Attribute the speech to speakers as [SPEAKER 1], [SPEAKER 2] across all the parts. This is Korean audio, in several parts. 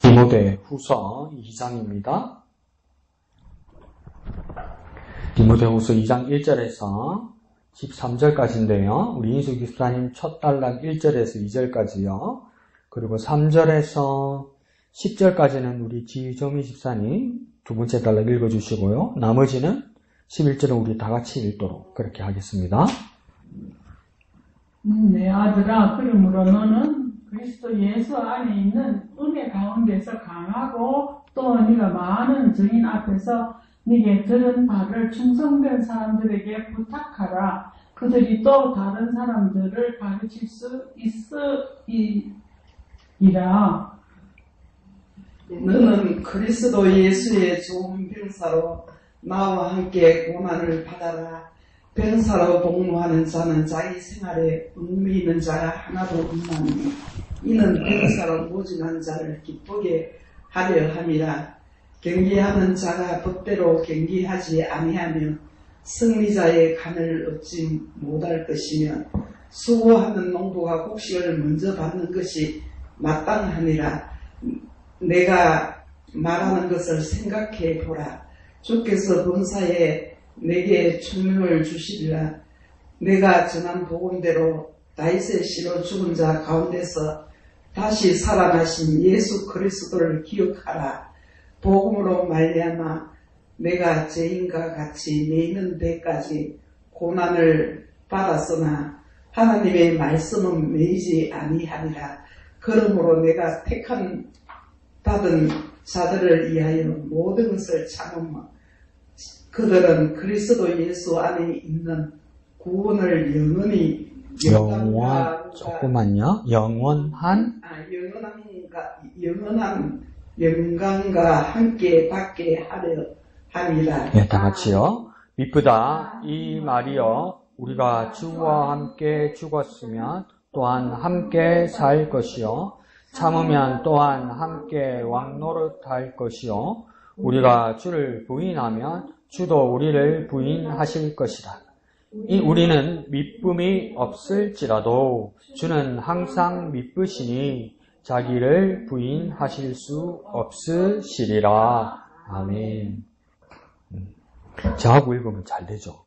[SPEAKER 1] 디모데후서 2장입니다. 디모데후서 2장 1절에서 13절까지인데요. 우리 인수 기사님 첫 단락 1절에서 2절까지요. 그리고 3절에서 10절까지는 우리 지정희 집사님 두 번째 단락 읽어주시고요. 나머지는 11절은 우리 다 같이 읽도록 그렇게 하겠습니다.
[SPEAKER 2] 내 아들아, 그러므로 너는 그리스도 예수 안에 있는 은혜 가운데서 강하고 또 네가 많은 증인 앞에서 네게 들은 바를 충성된 사람들에게 부탁하라. 그들이 또 다른 사람들을 가르칠 수 있으리라.
[SPEAKER 3] 너는 그리스도 예수의 좋은 병사로 나와 함께 고난을 받아라. 병사로 복무하는 자는 자기 생활에 의미 있는 자가 하나도 없나니 이는 병사로 모진한 자를 기쁘게 하려 함이라. 경기하는 자가 법대로 경기하지 아니하며 승리자의 간을 얻지 못할 것이며 수고하는 농부가 곡식을 먼저 받는 것이 마땅하니라. 내가 말하는 것을 생각해 보라. 주께서 범사에 내게 총명을 주시리라. 내가 전한 복음대로 다윗의 씨로 죽은 자 가운데서 다시 살아나신 예수 그리스도를 기억하라. 복음으로 말미암아 내가 죄인과 같이 내 있는 데까지 고난을 받았으나 하나님의 말씀은 매이지 아니하니라. 그러므로 내가 받은 자들을 위하여 모든 것을 참으며 그들은 그리스도 예수 안에 있는 구원을 영원한 영광과 함께 받게 하려 함이라.
[SPEAKER 1] 네, 다 같이요. 미쁘다 이 말이여, 우리가 주와 함께 죽었으면 또한 함께 살 것이요, 참으면 또한 함께 왕노릇할 것이요, 우리가 주를 부인하면 주도 우리를 부인하실 것이다. 우리는 미쁨이 없을지라도 주는 항상 미쁘시니 자기를 부인하실 수 없으시리라. 아멘. 저하고 읽으면 잘 되죠.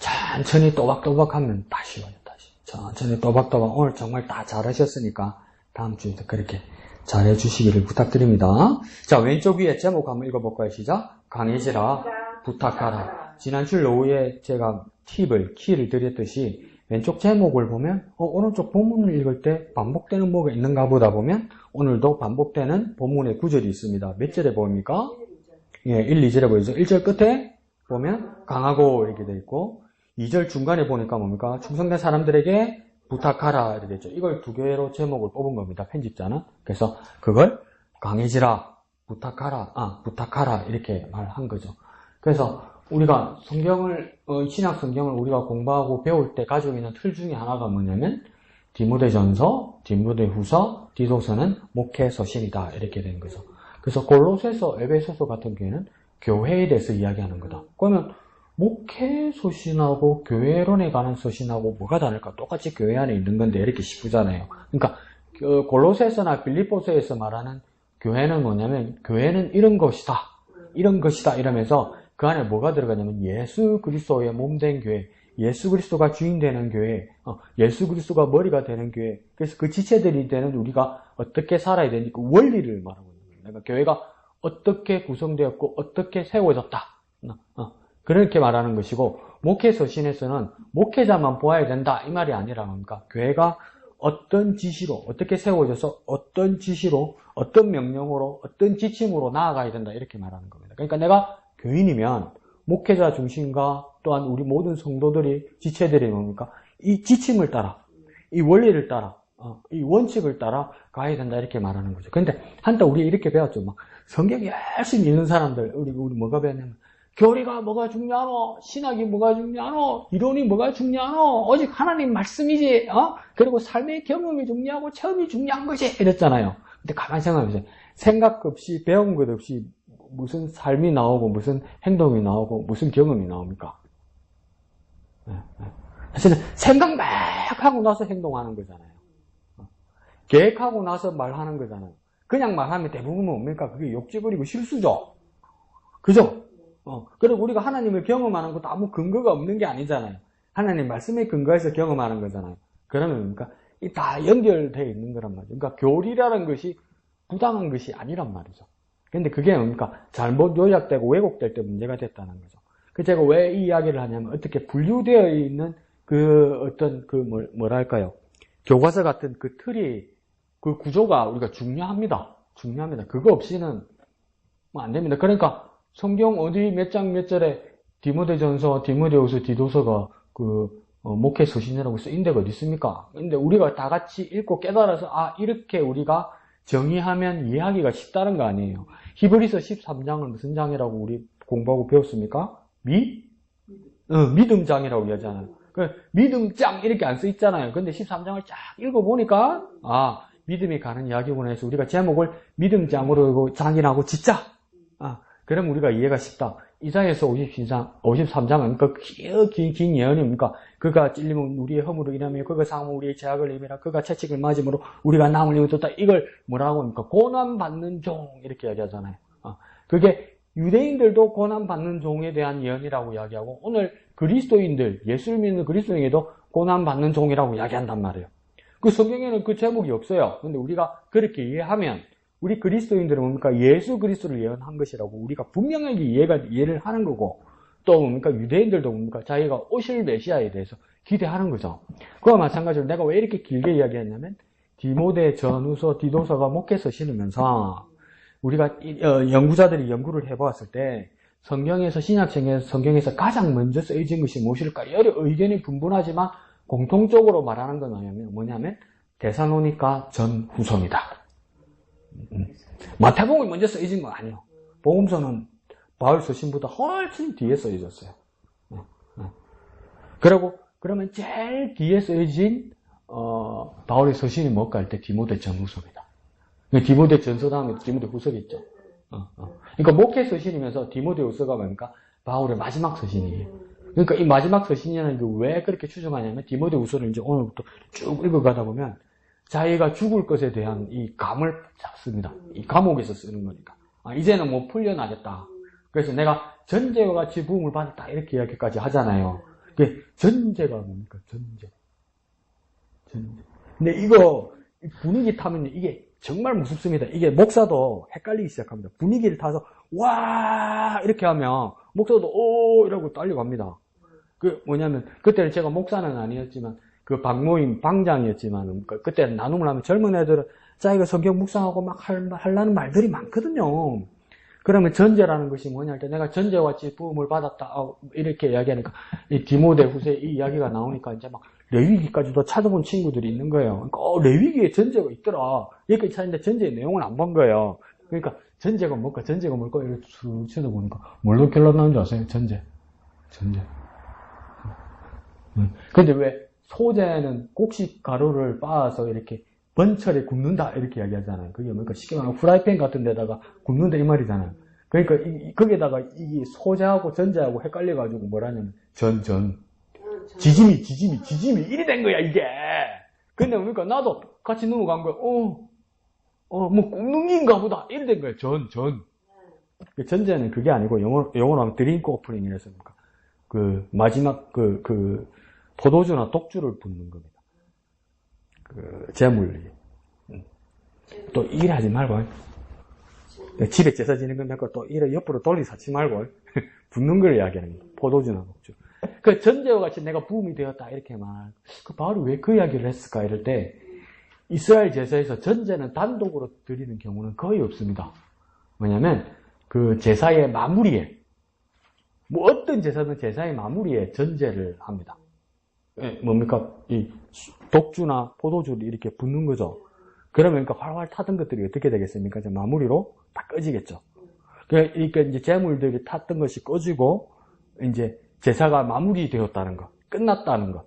[SPEAKER 1] 천천히 또박또박하면 다 쉬워요. 다시 천천히 또박또박. 오늘 정말 다 잘하셨으니까 다음 주에도 그렇게 잘해 주시기를 부탁드립니다. 자, 왼쪽 위에 제목 한번 읽어볼까요? 시작. 강해지라, 부탁하라. 지난주 오후에 제가 키를 드렸듯이 왼쪽 제목을 보면 오른쪽 본문을 읽을 때 반복되는 뭐가 있는가 보다 보면 오늘도 반복되는 본문의 구절이 있습니다. 몇 절에 보입니까? 예, 1, 2절에 보이죠. 1절 끝에 보면 강하고 이렇게 돼 있고 2절 중간에 보니까 뭡니까? 충성된 사람들에게 부탁하라 이렇게 되죠. 이걸 두 개로 제목을 뽑은 겁니다. 편집자는. 그래서 그걸 강해지라, 부탁하라 이렇게 말한 거죠. 그래서 우리가 신약 성경을 우리가 공부하고 배울 때 가지고 있는 틀 중에 하나가 뭐냐면 디모데전서, 디모데후서, 디도서는 목회 서신이다 이렇게 되는 거죠. 그래서 골로새서, 에베소서 같은 경우에는 교회에 대해서 이야기하는 거다. 그러면 목회 서신하고 교회론에 관한 서신하고 뭐가 다를까? 똑같이 교회 안에 있는 건데 이렇게 싶으잖아요. 그러니까 골로새서나 빌립보서에서 말하는 교회는 뭐냐면 교회는 이런 것이다 이러면서 그 안에 뭐가 들어가냐면 예수 그리스도의 몸된 교회, 예수 그리스도가 주인 되는 교회, 예수 그리스도가 머리가 되는 교회. 그래서 그 지체들이 되는 우리가 어떻게 살아야 되는지 그 원리를 말하고 있는 거예요. 그러니까 교회가 어떻게 구성되었고 어떻게 세워졌다. 그렇게 말하는 것이고, 목회 서신에서는 목회자만 보아야 된다 이 말이 아니라 뭡니까? 교회가 어떤 지시로 어떻게 세워져서 어떤 지시로 어떤 명령으로 어떤 지침으로 나아가야 된다 이렇게 말하는 겁니다. 그러니까 내가 교인이면 목회자 중심과 또한 우리 모든 성도들이 지체들이 뭡니까? 이 지침을 따라, 이 원리를 따라, 이 원칙을 따라 가야 된다 이렇게 말하는 거죠. 그런데 한때 우리 이렇게 배웠죠. 막 성경 열심히 읽는 사람들 우리 뭐가 배웠냐면 교리가 뭐가 중요하노? 신학이 뭐가 중요하노? 이론이 뭐가 중요하노? 오직 하나님 말씀이지. 그리고 삶의 경험이 중요하고 체험이 중요한 것이 이랬잖아요. 근데 가만히 생각해보세요. 생각 없이 배운 것 없이 무슨 삶이 나오고 무슨 행동이 나오고 무슨 경험이 나옵니까? 사실은 생각 막 하고 나서 행동하는 거잖아요. 계획하고 나서 말하는 거잖아요. 그냥 말하면 대부분 뭡니까? 그게 욕짓거리고 실수죠. 그죠? 그리고 우리가 하나님을 경험하는 것도 아무 근거가 없는 게 아니잖아요. 하나님 말씀에 근거해서 경험하는 거잖아요. 그러면 뭡니까? 이 다 연결되어 있는 거란 말이죠. 그러니까 교리라는 것이 부당한 것이 아니란 말이죠. 근데 그게 뭡니까? 잘못 요약되고 왜곡될 때 문제가 됐다는 거죠. 그 제가 왜 이 이야기를 하냐면 어떻게 분류되어 있는 그 어떤 그 뭐랄까요? 교과서 같은 그 틀이 그 구조가 우리가 중요합니다. 중요합니다. 그거 없이는 뭐 안 됩니다. 그러니까 성경 어디 몇 장 몇 절에 디모데전서, 디모데후서, 디도서가 목회 서신이라고 쓰인 데가 어디 있습니까? 근데 우리가 다 같이 읽고 깨달아서 이렇게 우리가 정의하면 이해하기가 쉽다는 거 아니에요. 히브리서 13장은 무슨 장이라고 우리 공부하고 배웠습니까? 믿음장이라고 얘기하잖아요. 믿음장 이렇게 안 써 있잖아요. 근데 13장을 쫙 읽어보니까 믿음이 가는 이야기구나 해서 우리가 제목을 믿음장으로 장이라고 짓자. 그럼 우리가 이해가 쉽다. 이사야서 53장은 그 긴 예언입니까? 그가 찔림은 우리의 허물을 인하며 그가 상함은 우리의 죄악을 의미라 그가 채찍을 맞음으로 우리가 나음을 입었다. 이걸 뭐라고 합니까? 고난받는 종 이렇게 이야기하잖아요. 그게 유대인들도 고난받는 종에 대한 예언이라고 이야기하고 오늘 그리스도인들, 예수를 믿는 그리스도인에게도 고난받는 종이라고 이야기한단 말이에요. 그 성경에는 그 제목이 없어요. 근데 우리가 그렇게 이해하면 우리 그리스도인들은 뭡니까? 예수 그리스도를 예언한 것이라고 우리가 분명하게 이해를 하는 거고 또 뭡니까? 유대인들도 뭡니까? 자기가 오실 메시아에 대해서 기대하는 거죠. 그와 마찬가지로 내가 왜 이렇게 길게 이야기했냐면 디모데 전후서, 디도서가 목회서 신으면서 우리가 연구자들이 연구를 해보았을 때 성경에서 신약성경에서 성경에서 가장 먼저 쓰여진 것이 무엇일까? 여러 의견이 분분하지만 공통적으로 말하는 건 뭐냐면 데살로니가 전후서입니다. 마태복음이 먼저 쓰여진 건 아니에요. 복음서는 바울 서신보다 훨씬 뒤에 쓰여졌어요. 그러면 제일 뒤에 쓰여진 바울의 서신이 뭘까 할 때 디모데 전후서입니다. 디모데 전서 다음에 디모데 후서겠죠. 그러니까 목회 서신이면서 디모데 후서가 뭡니까? 바울의 마지막 서신이에요. 그러니까 이 마지막 서신이라는 게 왜 그렇게 추정하냐면 디모데 후서를 이제 오늘부터 쭉 읽어가다 보면 자기가 죽을 것에 대한 이 감을 잡습니다. 이 감옥에서 쓰는 거니까. 이제는 뭐 풀려나겠다. 그래서 내가 전제와 같이 부음을 받았다. 이렇게 이야기까지 하잖아요. 그게 전제가 뭡니까? 전제. 근데 이거 분위기 타면 이게 정말 무섭습니다. 이게 목사도 헷갈리기 시작합니다. 분위기를 타서 와 이렇게 하면 목사도 오 이러고 딸려갑니다. 그 뭐냐면 그때는 제가 목사는 아니었지만 그 박모임 방장이었지만 그때는 나눔을 하면 젊은 애들은 자기가 성경 묵상하고 막 하려는 말들이 많거든요. 그러면 전제라는 것이 뭐냐 할 때 내가 전제와 같이 부음을 받았다 이렇게 이야기하니까 이 디모데 후서에 이 이야기가 나오니까 이제 막 레위기까지도 찾아본 친구들이 있는 거예요. 그러니까 레위기에 전제가 있더라. 이렇게 찾는데 전제의 내용을 안 본 거예요. 그러니까 전제가 뭘까? 이렇게 쭉 쳐다보니까 뭘로 결론 나는 줄 아세요? 전제. 근데 왜 소재는 곡식 가루를 빻아서 이렇게 번철에 굽는다 이렇게 이야기하잖아요. 그게 뭐니까 쉽게 말하면 프라이팬 같은 데다가 굽는다 이 말이잖아요. 그러니까 거기에다가 이 소재하고 전제하고 헷갈려가지고 뭐라냐면 지짐이 이리 된 거야 이게. 근데 뭡니까 나도 같이 넘어간 거야. 뭐 굽는 게인가 보다 이리 된 거야. 전제는 그게 아니고 영어로 하면 드링크 오프닝이라서 그 마지막 그 포도주나 독주를 붓는 겁니다. 그 제물이. 또 일하지 말고 집에 제사 지는 거 맺고 또 이래 옆으로 돌리서 하지 말고 붓는 걸 이야기하는 겁니다. 포도주나 독주. 그 전제와 같이 내가 부음이 되었다 이렇게 그 바울이 왜 그 이야기를 했을까 이럴 때 이스라엘 제사에서 전제는 단독으로 드리는 경우는 거의 없습니다. 뭐냐면 그 제사의 마무리에 뭐 어떤 제사든 제사의 마무리에 전제를 합니다. 뭡니까? 이 독주나 포도주를 이렇게 붓는 거죠. 그러면 그러니까 활활 타던 것들이 어떻게 되겠습니까? 이제 마무리로 다 꺼지겠죠. 그러니까 이제 제물들이 탔던 것이 꺼지고 이제 제사가 마무리되었다는 것, 끝났다는 것.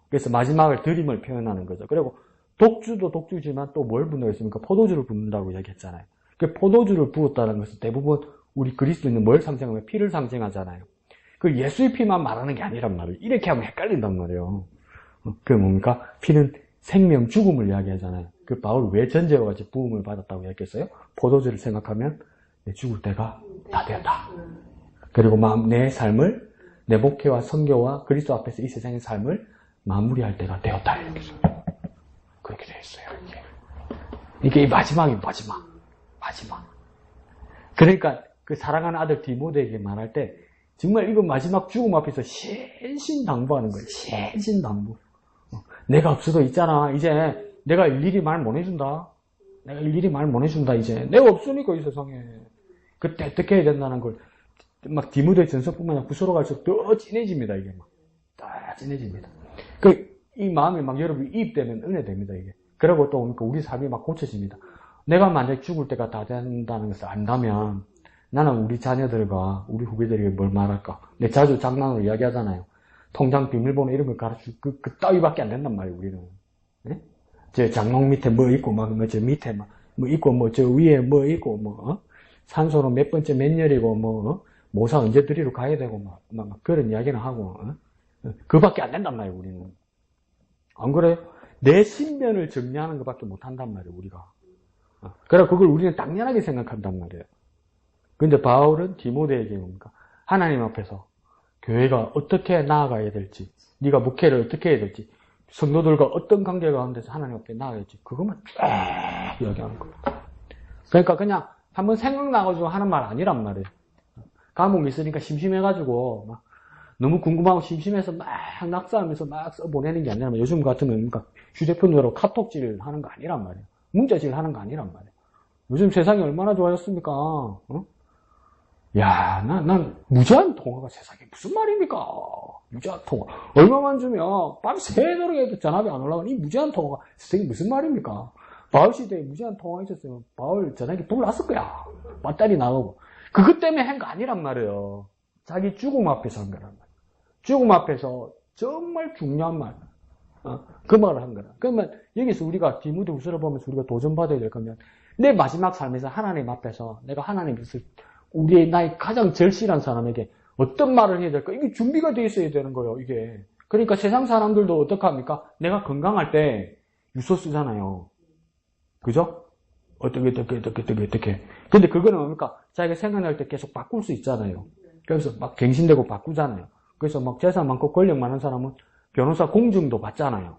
[SPEAKER 1] 그래서 마지막을 드림을 표현하는 거죠. 그리고 독주도 독주지만 또 뭘 붓는다고 했습니까? 포도주를 붓는다고 이야기했잖아요. 그 포도주를 부었다는 것은 대부분 우리 그리스도인은 뭘 상징하면 피를 상징하잖아요. 그 예수의 피만 말하는 게 아니란 말이에요. 이렇게 하면 헷갈린단 말이에요. 그게 뭡니까? 피는 생명, 죽음을 이야기하잖아요. 그 바울이 왜 전제와 같이 부음을 받았다고 했겠어요? 포도주를 생각하면 내 죽을 때가 다 되었다. 그리고 내 삶을, 내 목회와 선교와 그리스도 앞에서 이 세상의 삶을 마무리할 때가 되었다. 이렇게 그렇게 되어 있어요. 이게 마지막이 마지막. 그러니까 그 사랑하는 아들 디모데에게 말할 때 정말 이거 마지막 죽음 앞에서 신신당부하는 거예요. 신신당부. 내가 없어도 있잖아. 이제 내가 일일이 말 못 해준다. 이제. 내가 없으니까 이 세상에. 그때 어떻게 해야 된다는 걸 막 디모데 전서뿐만 아니라 구서로 갈수록 더 진해집니다. 이게 막. 더 진해집니다. 이 마음이 막 여러분이 이입되면 은혜 됩니다. 이게. 그리고 또 우리 삶이 막 고쳐집니다. 내가 만약에 죽을 때가 다 된다는 것을 안다면 나는 우리 자녀들과 우리 후배들에게 뭘 말할까? 내가 자주 장난으로 이야기하잖아요. 통장 비밀번호 이런 걸 가르칠 그 따위밖에 안 된단 말이에요, 우리는. 네? 저 장롱 밑에 뭐 있고, 저 밑에 뭐 있고, 저 위에 뭐 있고, 산소로 몇 번째 몇 열이고, 모사 언제 드리러 가야 되고, 막 그런 이야기는 하고, 그밖에 안 된단 말이에요, 우리는. 안 그래요? 내 신변을 정리하는 것밖에 못 한단 말이에요, 우리가. 그래서 그걸 우리는 당연하게 생각한단 말이에요. 근데 바울은 디모데에게 뭡니까? 하나님 앞에서 교회가 어떻게 나아가야 될지, 네가 목회를 어떻게 해야 될지, 성도들과 어떤 관계 가운데서 하나님 앞에 나아가야 될지, 그것만 쫙 이야기하는 겁니다. 그러니까 그냥 한번 생각나가지고 하는 말 아니란 말이에요. 감옥이 있으니까 심심해가지고, 막 너무 궁금하고 심심해서 막 낙서하면서 막 써보내는 게 아니라, 요즘 같으면 그러니까 휴대폰으로 카톡질 하는 거 아니란 말이에요. 문자질 하는 거 아니란 말이에요. 요즘 세상이 얼마나 좋아졌습니까? 야, 난 무제한 통화가 세상에 무슨 말입니까? 무제한 통화. 얼마만 주면 밤새도록 해도 전화비 안 올라가는 이 무제한 통화가 세상에 무슨 말입니까? 바울 시대에 무제한 통화가 있었으면 바울 전화기 돌았을 거야. 배터리 나오고. 그것 때문에 한 거 아니란 말이에요. 자기 죽음 앞에서 한 거란 말이에요. 죽음 앞에서 정말 중요한 말. 그 말을 한 거라. 그러면 여기서 우리가 디모데후서를 보면서 우리가 도전받아야 될 거면 내 마지막 삶에서 하나님 앞에서 내가 하나님 앞에서 나의 가장 절실한 사람에게 어떤 말을 해야 될까? 이게 준비가 돼 있어야 되는 거예요, 이게. 그러니까 세상 사람들도 어떡합니까? 내가 건강할 때 유서 쓰잖아요. 그죠? 어떻게. 근데 그거는 뭡니까? 자기가 생각날 때 계속 바꿀 수 있잖아요. 그래서 막 갱신되고 바꾸잖아요. 그래서 막 재산 많고 권력 많은 사람은 변호사 공증도 받잖아요.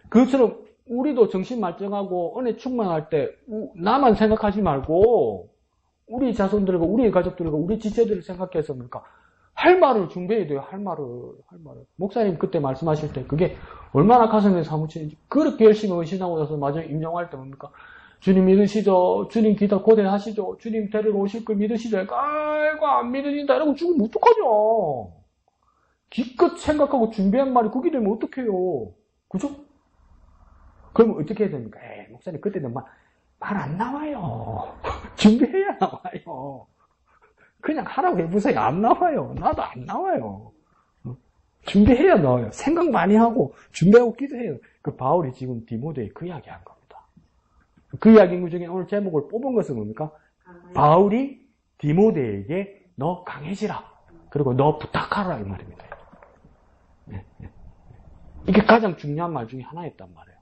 [SPEAKER 1] 그것처럼 우리도 정신 말정하고 은혜 충만할 때 나만 생각하지 말고 우리 자손들과 우리 가족들과 우리 지체들을 생각해서 그러니까 할 말을 준비해야 돼요. 할 말을. 목사님 그때 말씀하실 때 그게 얼마나 가슴에 사무치는지 그렇게 열심히 헌신하고 나서 마지막에 임종할 때 뭡니까? 주님 믿으시죠? 주님 기도 고대하시죠? 주님 데리러 오실 걸 믿으시죠? 아이고 안 믿으신다 이러고 죽으면 어떡하죠? 기껏 생각하고 준비한 말이 그게 되면 어떡해요? 그죠? 그러면 어떻게 해야 됩니까? 목사님 그때는 말 안 나와요. 준비해야 나와요. 그냥 하라고 해보세요. 안 나와요. 나도 안 나와요. 준비해야 나와요. 생각 많이 하고 준비하고 기도해요. 그 바울이 지금 디모데에 그 이야기 한 겁니다. 그 이야기 중에 오늘 제목을 뽑은 것은 뭡니까? 바울이 디모데에게 너 강해지라. 그리고 너 부탁하라 이 말입니다. 이게 가장 중요한 말 중에 하나였단 말이에요.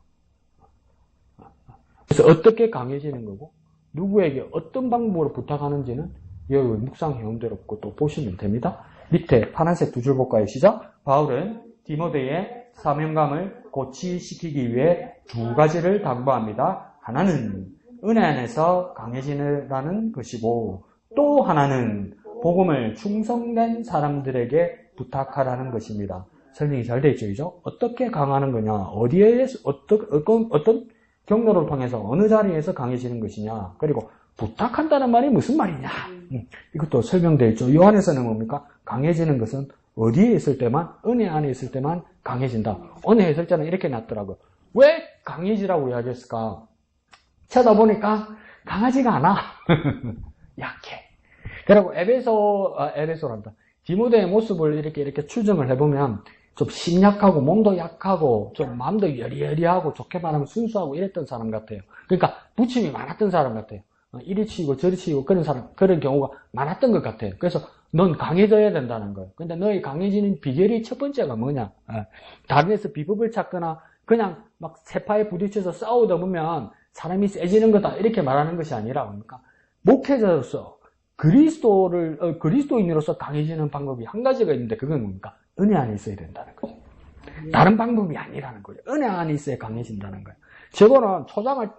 [SPEAKER 1] 그래서 어떻게 강해지는 거고 누구에게 어떤 방법으로 부탁하는지는 여기 묵상 해운대로 또 보시면 됩니다. 밑에 파란색 두 줄 볼까요? 시작. 바울은 디모데의 사명감을 고취시키기 위해 두 가지를 당부합니다. 하나는 은혜 안에서 강해지라는 것이고 또 하나는 복음을 충성된 사람들에게 부탁하라는 것입니다. 설명이 잘 되어 있죠, 그죠? 어떻게 강하는 거냐, 어디에서 어떤 경로를 통해서 어느 자리에서 강해지는 것이냐, 그리고 부탁한다는 말이 무슨 말이냐, 이것도 설명되어 있죠. 요한에서는 뭡니까? 강해지는 것은 어디에 있을 때만, 은혜 안에 있을 때만 강해진다. 은혜에 있을 때는 이렇게 놨더라고요. 왜 강해지라고 이야기했을까? 쳐다보니까 강하지가 않아. 약해. 그리고 에베소란다. 디모데의 모습을 이렇게 추정을 해보면 좀 심약하고 몸도 약하고 좀 마음도 여리여리하고 좋게 말하면 순수하고 이랬던 사람 같아요. 그러니까 부침이 많았던 사람 같아요. 이리 치이고 저리 치이고 그런 경우가 많았던 것 같아요. 그래서 넌 강해져야 된다는 거예요. 근데 너의 강해지는 비결이 첫 번째가 뭐냐? 다른 데서 비법을 찾거나 그냥 막 세파에 부딪혀서 싸우다 보면 사람이 세지는 거다 이렇게 말하는 것이 아니라 뭡니까? 목회자로서 그리스도인으로서 강해지는 방법이 한 가지가 있는데 그건 뭡니까? 은혜 안에 있어야 된다는 거죠. 다른 방법이 아니라는 거예요. 은혜 안에 있어야 강해진다는 거예요. 저거는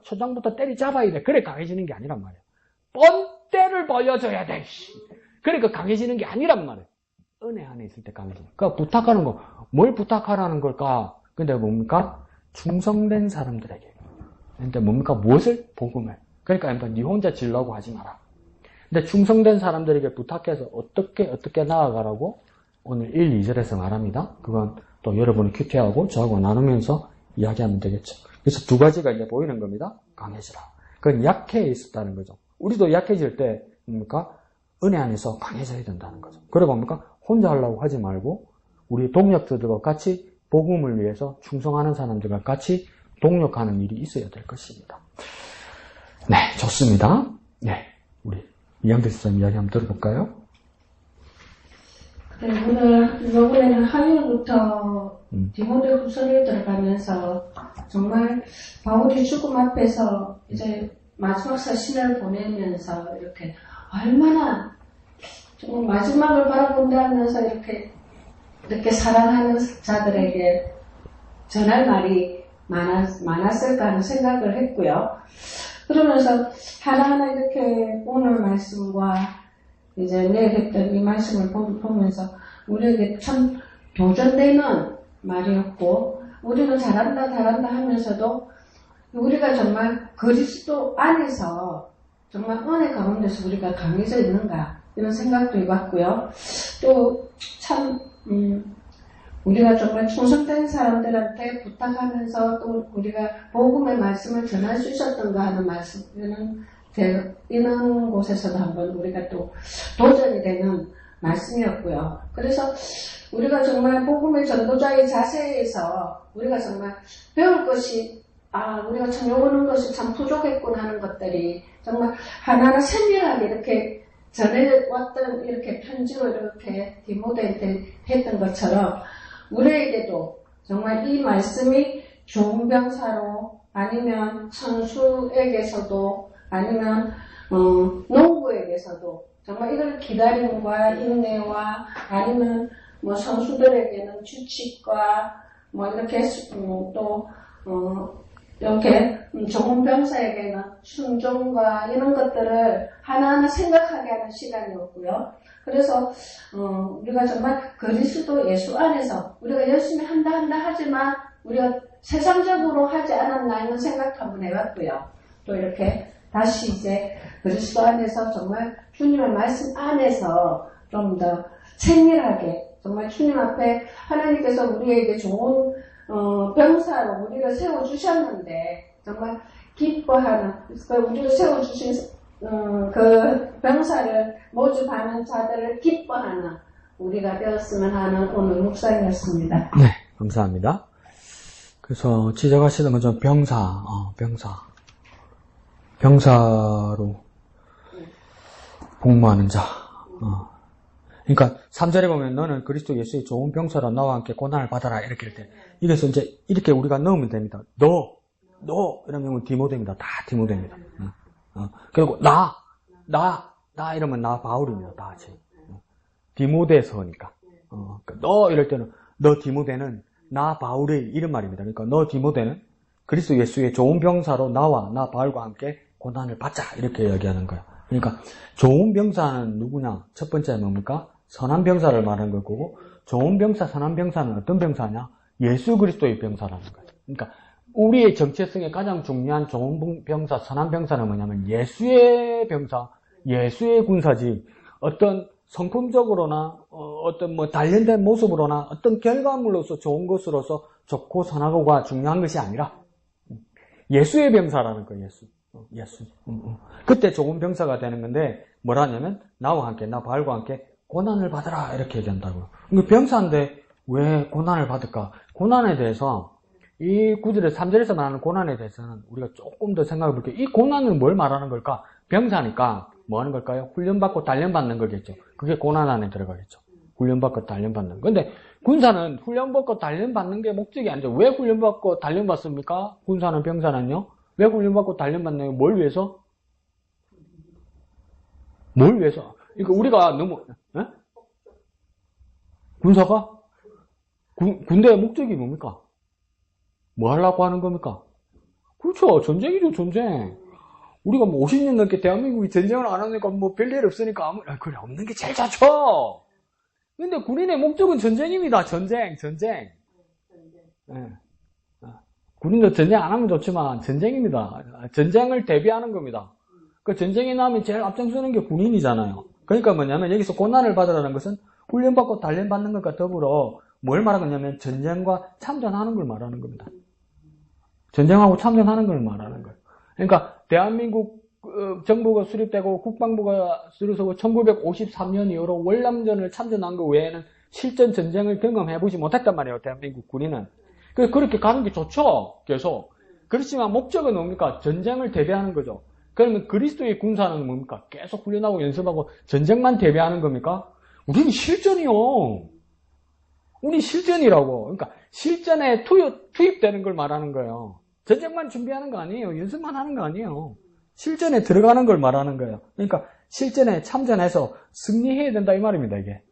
[SPEAKER 1] 초장부터 때리잡아야 돼. 그래 강해지는 게 아니란 말이에요. 뻔때를 보여줘야 돼. 그러니까 강해지는 게 아니란 말이에요. 은혜 안에 있을 때 강해지는. 그러니까 부탁하는 거, 뭘 부탁하라는 걸까? 근데 뭡니까? 충성된 사람들에게. 근데 뭡니까? 무엇을? 복음을. 그러니까 네 혼자 질라고 하지 마라. 근데 충성된 사람들에게 부탁해서 어떻게 나아가라고 오늘 1, 2절에서 말합니다. 그건 또 여러분이 큐티하고 저하고 나누면서 이야기하면 되겠죠. 그래서 두 가지가 이제 보이는 겁니다. 강해지라. 그건 약해 있었다는 거죠. 우리도 약해질 때 뭡니까? 은혜 안에서 강해져야 된다는 거죠. 그리고 뭡니까? 혼자 하려고 하지 말고 우리 동력들과 같이 복음을 위해서 충성하는 사람들과 같이 동력하는 일이 있어야 될 것입니다. 네, 좋습니다. 네, 우리 이양대 선생님 이야기 한번 들어볼까요?
[SPEAKER 4] 네, 이번에는 화요일부터 디모데 후서를 들어가면서 정말 바울이 죽음 앞에서 이제 마지막 서신을 보내면서 이렇게 얼마나 정말 마지막을 바라본다면서 이렇게 사랑하는 자들에게 전할 말이 많았을까 하는 생각을 했고요. 그러면서 하나하나 이렇게 오늘 말씀과 이제 내일 했던 이 말씀을 보면서 우리에게 참 도전되는 말이었고, 우리는 잘한다 하면서도 우리가 정말 그리스도 안에서 정말 은혜 가운데서 우리가 강해져 있는가 이런 생각도 해봤고요. 또 참 우리가 정말 충성된 사람들한테 부탁하면서 또 우리가 복음의 말씀을 전할 수 있었던가 하는 이런 곳에서도 한번 우리가 또 도전이 되는 말씀이었고요. 그래서 우리가 정말 복음의 전도자의 자세에서 우리가 정말 배울 것이 우리가 참 요구하는 것이 참 부족했구나 하는 것들이 정말 하나하나 세밀하게 이렇게 전해왔던 이렇게 편지로 이렇게 디모데한테 했던 것처럼 우리에게도 정말 이 말씀이 좋은 병사로 아니면 선수에게서도 아니면 농부에게서도 정말 이걸 기다림과 인내와 아니면 뭐 선수들에게는 규칙과 뭐 이렇게 또 이렇게 좋은 병사에게는 순종과 이런 것들을 하나하나 생각하게 하는 시간이었고요. 그래서 우리가 정말 그리스도 예수 안에서 우리가 열심히 한다 하지만 우리가 세상적으로 하지 않았나 이런 생각 한번 해봤고요. 또 이렇게 다시 이제 그리스도 안에서 정말 주님의 말씀 안에서 좀 더 세밀하게 정말 주님 앞에 하나님께서 우리에게 좋은 병사로 우리를 세워주셨는데 정말 기뻐하는 우리를 세워주신 그 병사를 모집하는 자들을 기뻐하는 우리가 되었으면 하는 오늘 묵상이었습니다.
[SPEAKER 1] 네, 감사합니다. 그래서 지적하시는 건 좀 병사로 복무하는 자. 그러니까 3절에 보면 너는 그리스도 예수의 좋은 병사로 나와 함께 고난을 받아라 이렇게 할 때 이래서 이제 이렇게 우리가 넣으면 됩니다. 너 이러면 디모데입니다. 다 디모데입니다. 그리고 나 이러면 나 바울입니다. 다 같이. 디모데서니까. 너 이럴 때는 너 디모데는 나 바울의 이런 말입니다. 그러니까 너 디모데는 그리스도 예수의 좋은 병사로 나 바울과 함께 고난을 받자 이렇게 이야기하는 거예요. 그러니까 좋은 병사는 누구냐? 첫 번째 뭡니까? 선한 병사를 말하는 걸 거고 좋은 병사, 선한 병사는 어떤 병사냐? 예수 그리스도의 병사라는 거예요. 그러니까 우리의 정체성에 가장 중요한 좋은 병사, 선한 병사는 뭐냐면 예수의 병사, 예수의 군사지 어떤 성품적으로나 어떤 뭐 단련된 모습으로나 어떤 결과물로서 좋은 것으로서 좋고 선하고가 중요한 것이 아니라 예수의 병사라는 거예요. 예수. 그때 좋은 병사가 되는 건데 뭐라냐면 나와 함께 나 바울과 함께 고난을 받으라 이렇게 얘기한다고요. 병사인데 왜 고난을 받을까? 고난에 대해서 이 구절의 3절에서 말하는 고난에 대해서는 우리가 조금 더 생각해 볼게요. 이 고난은 뭘 말하는 걸까? 병사니까 뭐 하는 걸까요? 훈련받고 단련받는 거겠죠. 그게 고난 안에 들어가겠죠. 훈련받고 단련받는. 근데 군사는 훈련받고 단련받는 게 목적이 아니죠. 왜 훈련받고 단련받습니까? 군사는 병사는요? 왜 훈련받고 단련받나요? 뭘 위해서? 뭘 위해서? 그러니까 우리가 너무, 에? 군사가? 군대의 목적이 뭡니까? 뭐 하려고 하는 겁니까? 그렇죠. 전쟁이죠, 전쟁. 우리가 뭐 50년 넘게 대한민국이 전쟁을 안 하니까 뭐 별일 없으니까 그래, 없는 게 제일 좋죠. 근데 군인의 목적은 전쟁입니다. 전쟁. 예. 군인도 전쟁 안 하면 좋지만 전쟁입니다. 전쟁을 대비하는 겁니다. 그 전쟁이 나면 제일 앞장서는 게 군인이잖아요. 그러니까 뭐냐면 여기서 고난을 받으라는 것은 훈련받고 단련받는 것과 더불어 뭘 말하느냐면 전쟁과 참전하는 걸 말하는 겁니다. 전쟁하고 참전하는 걸 말하는 거예요. 그러니까 대한민국 정부가 수립되고 국방부가 수립되고 1953년 이후로 월남전을 참전한 것 외에는 실전 전쟁을 경험해보지 못했단 말이에요. 대한민국 군인은. 그렇게 가는 게 좋죠. 계속. 그렇지만 목적은 뭡니까? 전쟁을 대비하는 거죠. 그러면 그리스도의 군사는 뭡니까? 계속 훈련하고 연습하고 전쟁만 대비하는 겁니까? 우리는 실전이요. 우리 실전이라고. 그러니까 실전에 투입되는 걸 말하는 거예요. 전쟁만 준비하는 거 아니에요. 연습만 하는 거 아니에요. 실전에 들어가는 걸 말하는 거예요. 그러니까 실전에 참전해서 승리해야 된다 이 말입니다. 이게.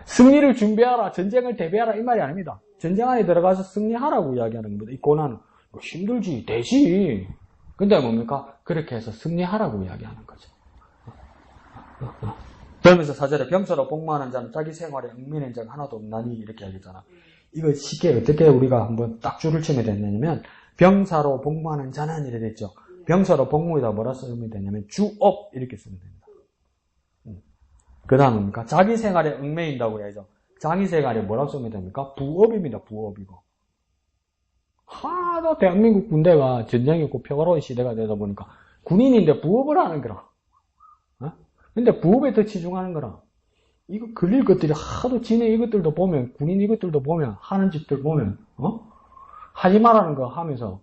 [SPEAKER 1] 승리를 준비하라, 전쟁을 대비하라 이 말이 아닙니다. 전쟁 안에 들어가서 승리하라고 이야기하는 겁니다. 이 고난은. 힘들지, 되지. 근데 뭡니까? 그렇게 해서 승리하라고 이야기하는 거죠. 그러면서 4절에 병사로 복무하는 자는 자기 생활에 얽매이는 자가 하나도 없나니 이렇게 하겠잖아. 이거 쉽게 어떻게 우리가 한번 딱 줄을 치면 되냐면 병사로 복무하는 자는 이렇게 됐죠. 병사로 복무에다 뭐라 쓰면 되냐면 주업 이렇게 쓰면 됩니다. 그 다음 뭡니까? 자기 생활에 얽매인다고 해야죠. 자기 생활에 뭐라고 쓰면 됩니까? 부업입니다. 부업이고. 하도 대한민국 군대가 전쟁이 없고 평화로운 시대가 되다 보니까 군인인데 부업을 하는 거라. 근데 부업에 더 치중하는 거라. 이거 걸릴 것들이 하도 지네 이것들도 보면, 군인 이것들도 보면, 하는 짓들 보면, 하지 말라는 거 하면서,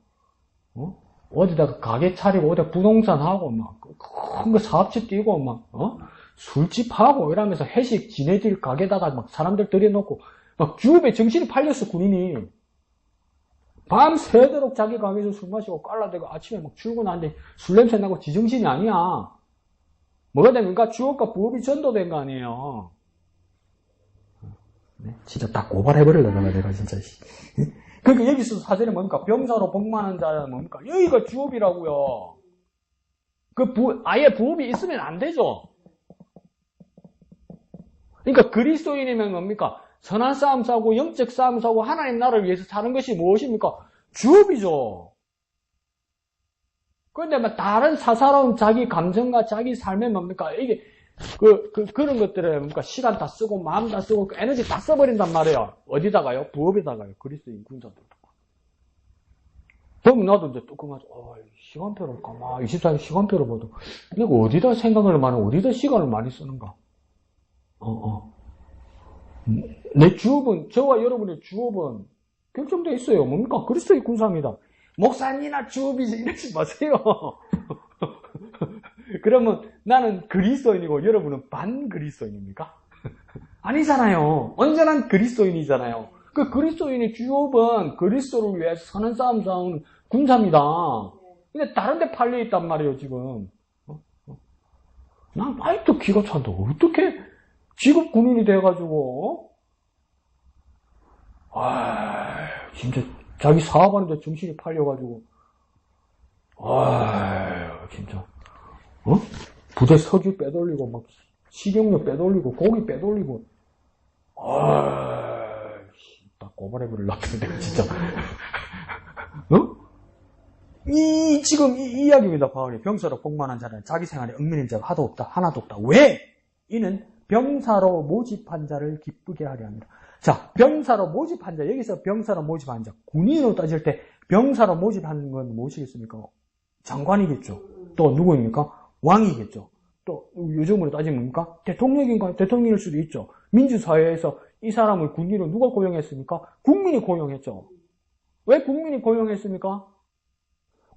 [SPEAKER 1] 어디다가 가게 차리고, 어디다 부동산 하고, 막, 큰 거 사업체 띄고, 막, 술집 하고, 이러면서 회식 지네들 가게다가 막 사람들 들여놓고, 막 주업에 정신이 팔렸어, 군인이. 밤 새도록 자기 가게에서 술 마시고 깔라대고 아침에 막 출근하는데 술 냄새 나고 지정신이 아니야. 뭐가 됩니까? 주업과 부업이 전도된 거 아니에요. 네, 진짜 딱 고발해버리려고 내가 진짜. 그러니까 여기서 사전에 뭡니까? 병사로 복무하는 자는 뭡니까? 여기가 주업이라고요. 아예 부업이 있으면 안 되죠. 그러니까 그리스도인이면 뭡니까? 선한 싸움 싸우고 영적 싸움 싸우고 하나님 나라를 위해서 사는 것이 무엇입니까? 주업이죠. 그런데 막 다른 사사로운 자기 감정과 자기 삶에 뭡니까? 이게 그런 것들에 뭡니까? 시간 다 쓰고 마음 다 쓰고 에너지 다 써버린단 말이에요. 어디다가요? 부업에다가요. 그리스도인 군사들. 그럼 나도 이제 뚜껑하죠. 시간표를 가만 24일 시간표를 봐도 내가 어디다 생각을 많이 어디다 시간을 많이 쓰는가? 내 주업은, 저와 여러분의 주업은 결정되어 있어요. 뭡니까? 그리스도의 군사입니다. 목사님이나 주업이지 이러지 마세요. 그러면 나는 그리스도인이고 여러분은 반 그리스도인입니까? 아니잖아요. 온전한 그리스도인이잖아요. 그 그리스도인의 주업은 그리스도를 위해서 선한 싸움 싸우는 군사입니다. 근데 다른 데 팔려있단 말이에요, 지금. 난 아직도 기가 찬다. 어떻게 직업 군인이 돼가지고, 진짜 자기 사업하는데 정신이 팔려가지고, 진짜, 부대 석유 빼돌리고, 막, 식용유 빼돌리고, 고기 빼돌리고, 딱 고발해버리려고 했는데, 진짜. 지금 이 이야기입니다, 바울이. 병사로 복무하는 자는 자기 생활에 얽매이는 자가 하나도 없다. 왜? 이는 병사로 모집한 자를 기쁘게 하려 합니다. 자, 병사로 모집한 자, 여기서 병사로 모집한 자, 군인으로 따질 때 병사로 모집하는 건 무엇이겠습니까? 장관이겠죠. 또 누구입니까? 왕이겠죠. 또 요즘으로 따지면 뭡니까? 대통령인가? 대통령일 수도 있죠. 민주사회에서 이 사람을 군인으로 누가 고용했습니까? 국민이 고용했죠. 왜 국민이 고용했습니까?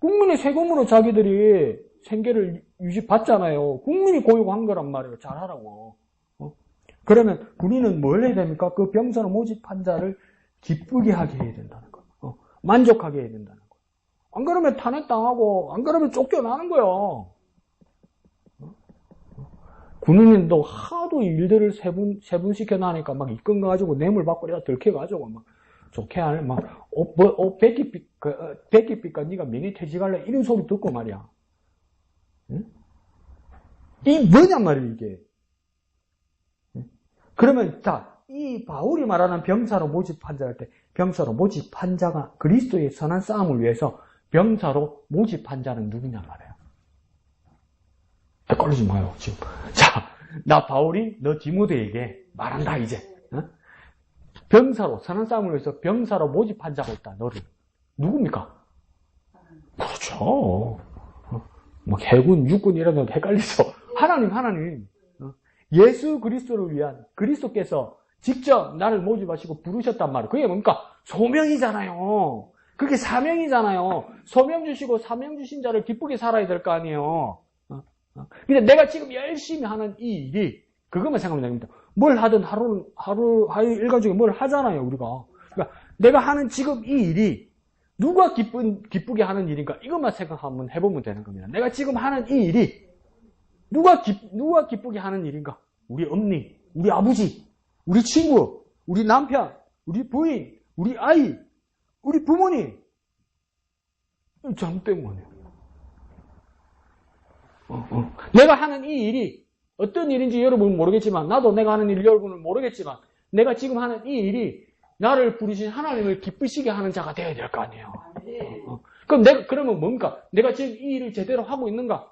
[SPEAKER 1] 국민의 세금으로 자기들이 생계를 유지받잖아요. 국민이 고용한 거란 말이에요. 잘하라고. 그러면 군인은 뭘 해야 됩니까? 그 병사로 모집한 자를 기쁘게 하게 해야 된다는 거예요. 만족하게 해야 된다는 거예요. 안 그러면 탄핵당하고, 안 그러면 쫓겨나는 거예요. 군인도 하도 일들을 세분시켜놔니까 막 이끈가가지고 뇌물받고 이다 들켜가지고 막 좋게 하네. 막, 백기빛과 니가 명예퇴직할래? 이런 소리 듣고 말이야. 응? 이 뭐냔 말이야, 이게. 그러면, 자, 이 바울이 말하는 병사로 모집한 자 할 때, 병사로 모집한 자가 그리스도의 선한 싸움을 위해서 병사로 모집한 자는 누구냐 말이에요. 헷갈리지 마요, 지금. 자, 나 바울이 너 디모데에게 말한다, 이제. 어? 병사로, 선한 싸움을 위해서 병사로 모집한 자가 있다, 너를. 누굽니까? 그렇죠. 뭐 해군, 육군 이런 거 헷갈리죠. 하나님. 예수 그리스도를 위한 그리스도께서 직접 나를 모집하시고 부르셨단 말이에요. 그게 뭡니까? 소명이잖아요. 그게 사명이잖아요. 소명 주시고 사명 주신 자를 기쁘게 살아야 될 거 아니에요. 근데 내가 지금 열심히 하는 이 일이 그것만 생각하면 됩니다. 뭘 하든 하루 일과 중에 뭘 하잖아요, 우리가. 그러니까 내가 하는 지금 이 일이 누가 기쁘게 하는 일인가 이것만 생각하면 해보면 되는 겁니다. 내가 지금 하는 이 일이 누가 기쁘게 하는 일인가? 우리 언니, 우리 아버지, 우리 친구, 우리 남편, 우리 부인, 우리 아이, 우리 부모님. 장 때문에. 내가 하는 이 일이 어떤 일인지 여러분은 모르겠지만 나도 내가 하는 일 여러분은 모르겠지만 내가 지금 하는 이 일이 나를 부르신 하나님을 기쁘시게 하는 자가 되어야 될 거 아니에요. 그러면 뭡니까? 내가 지금 이 일을 제대로 하고 있는가?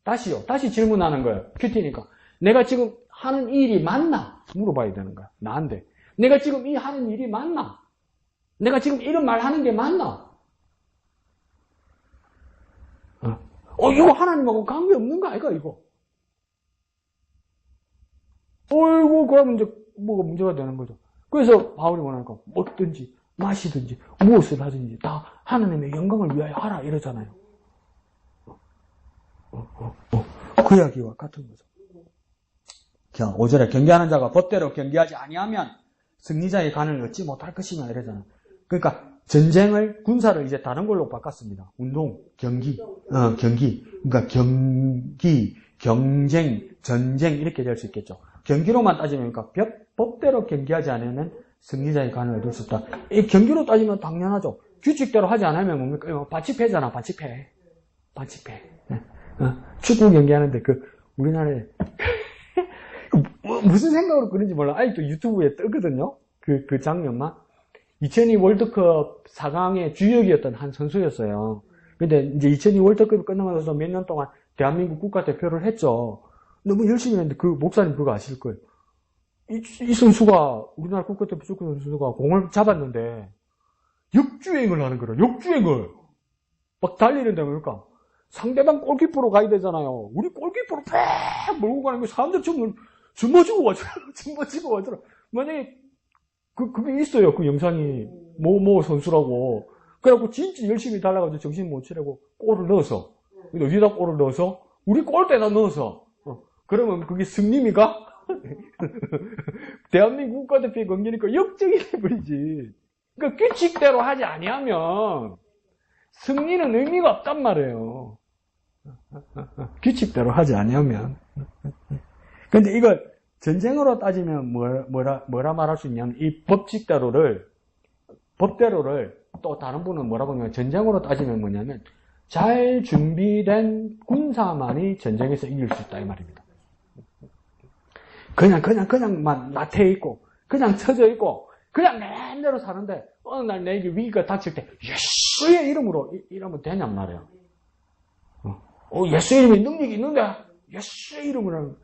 [SPEAKER 1] 다시 질문하는 거예요. 큐티니까. 내가 지금 하는 이 일이 맞나? 물어봐야 되는 거야. 나한테. 내가 지금 이 하는 일이 맞나? 내가 지금 이런 말 하는 게 맞나? 이거 하나님하고 관계없는 거 아이가, 이거? 그러면 이제 뭐가 문제가 되는 거죠. 그래서 바울이 원하니까 먹든지 마시든지 무엇을 하든지 다 하나님의 영광을 위하여 하라 이러잖아요. 그 이야기와 같은 거죠. 5절에 경계하는 자가 법대로 경계하지 아니하면 승리자의 간을 얻지 못할 것이냐 이러잖아요. 그러니까 전쟁을 군사를 이제 다른 걸로 바꿨습니다. 운동, 경기. 그러니까 경기, 경쟁, 전쟁 이렇게 될 수 있겠죠. 경기로만 따지면 그러니까 법대로 경기하지 않으면 승리자의 간을 얻을 수 없다. 이 경기로 따지면 당연하죠. 규칙대로 하지 않으면 뭡니까? 반칙패잖아, 반칙패. 축구 경기하는데 우리나라에 무슨 생각으로 그런지 몰라. 아직도 유튜브에 뜨거든요. 그 장면만. 2002 월드컵 4강의 주역이었던 한 선수였어요. 근데 이제 2002 월드컵이 끝나고 나서 몇 년 동안 대한민국 국가대표를 했죠. 너무 열심히 했는데 그 목사님 그거 아실 거예요. 이 선수가, 우리나라 국가대표 축구 선수가 공을 잡았는데 역주행을 하는 거예요. 역주행을. 막 달리는데 뭡니까? 상대방 골키퍼로 가야 되잖아요. 우리 골키퍼로 팍 몰고 가는 거 사람들 처음 짊어지고 와줘라. 만약에 그게 있어요. 그 영상이 뭐 선수라고. 그래갖고 진짜 열심히 달라가지고 정신 못 차리고 골을 넣어서. 근데 어디다 골을 넣어서? 우리 골대에다 넣어서. 그러면 그게 승리입니까? 대한민국 국가대표의 경기니까 역적이 돼버리지. 그러니까 규칙대로 하지 아니하면 승리는 의미가 없단 말이에요. 규칙대로 하지 아니하면. 근데 이걸 전쟁으로 따지면 뭐라 말할 수 있냐면 이 법대로를 또 다른 분은 뭐라고 하냐면 전쟁으로 따지면 뭐냐면 잘 준비된 군사만이 전쟁에서 이길 수 있다 이 말입니다. 그냥만 나태해 있고 그냥 처져 있고 그냥 내 대로 사는데 어느 날 내게 위기가 닥칠 때 예수의 이름으로 이러면 되냔 말이에요. 예수의 이름에 능력이 있는데 예수의 이름으로.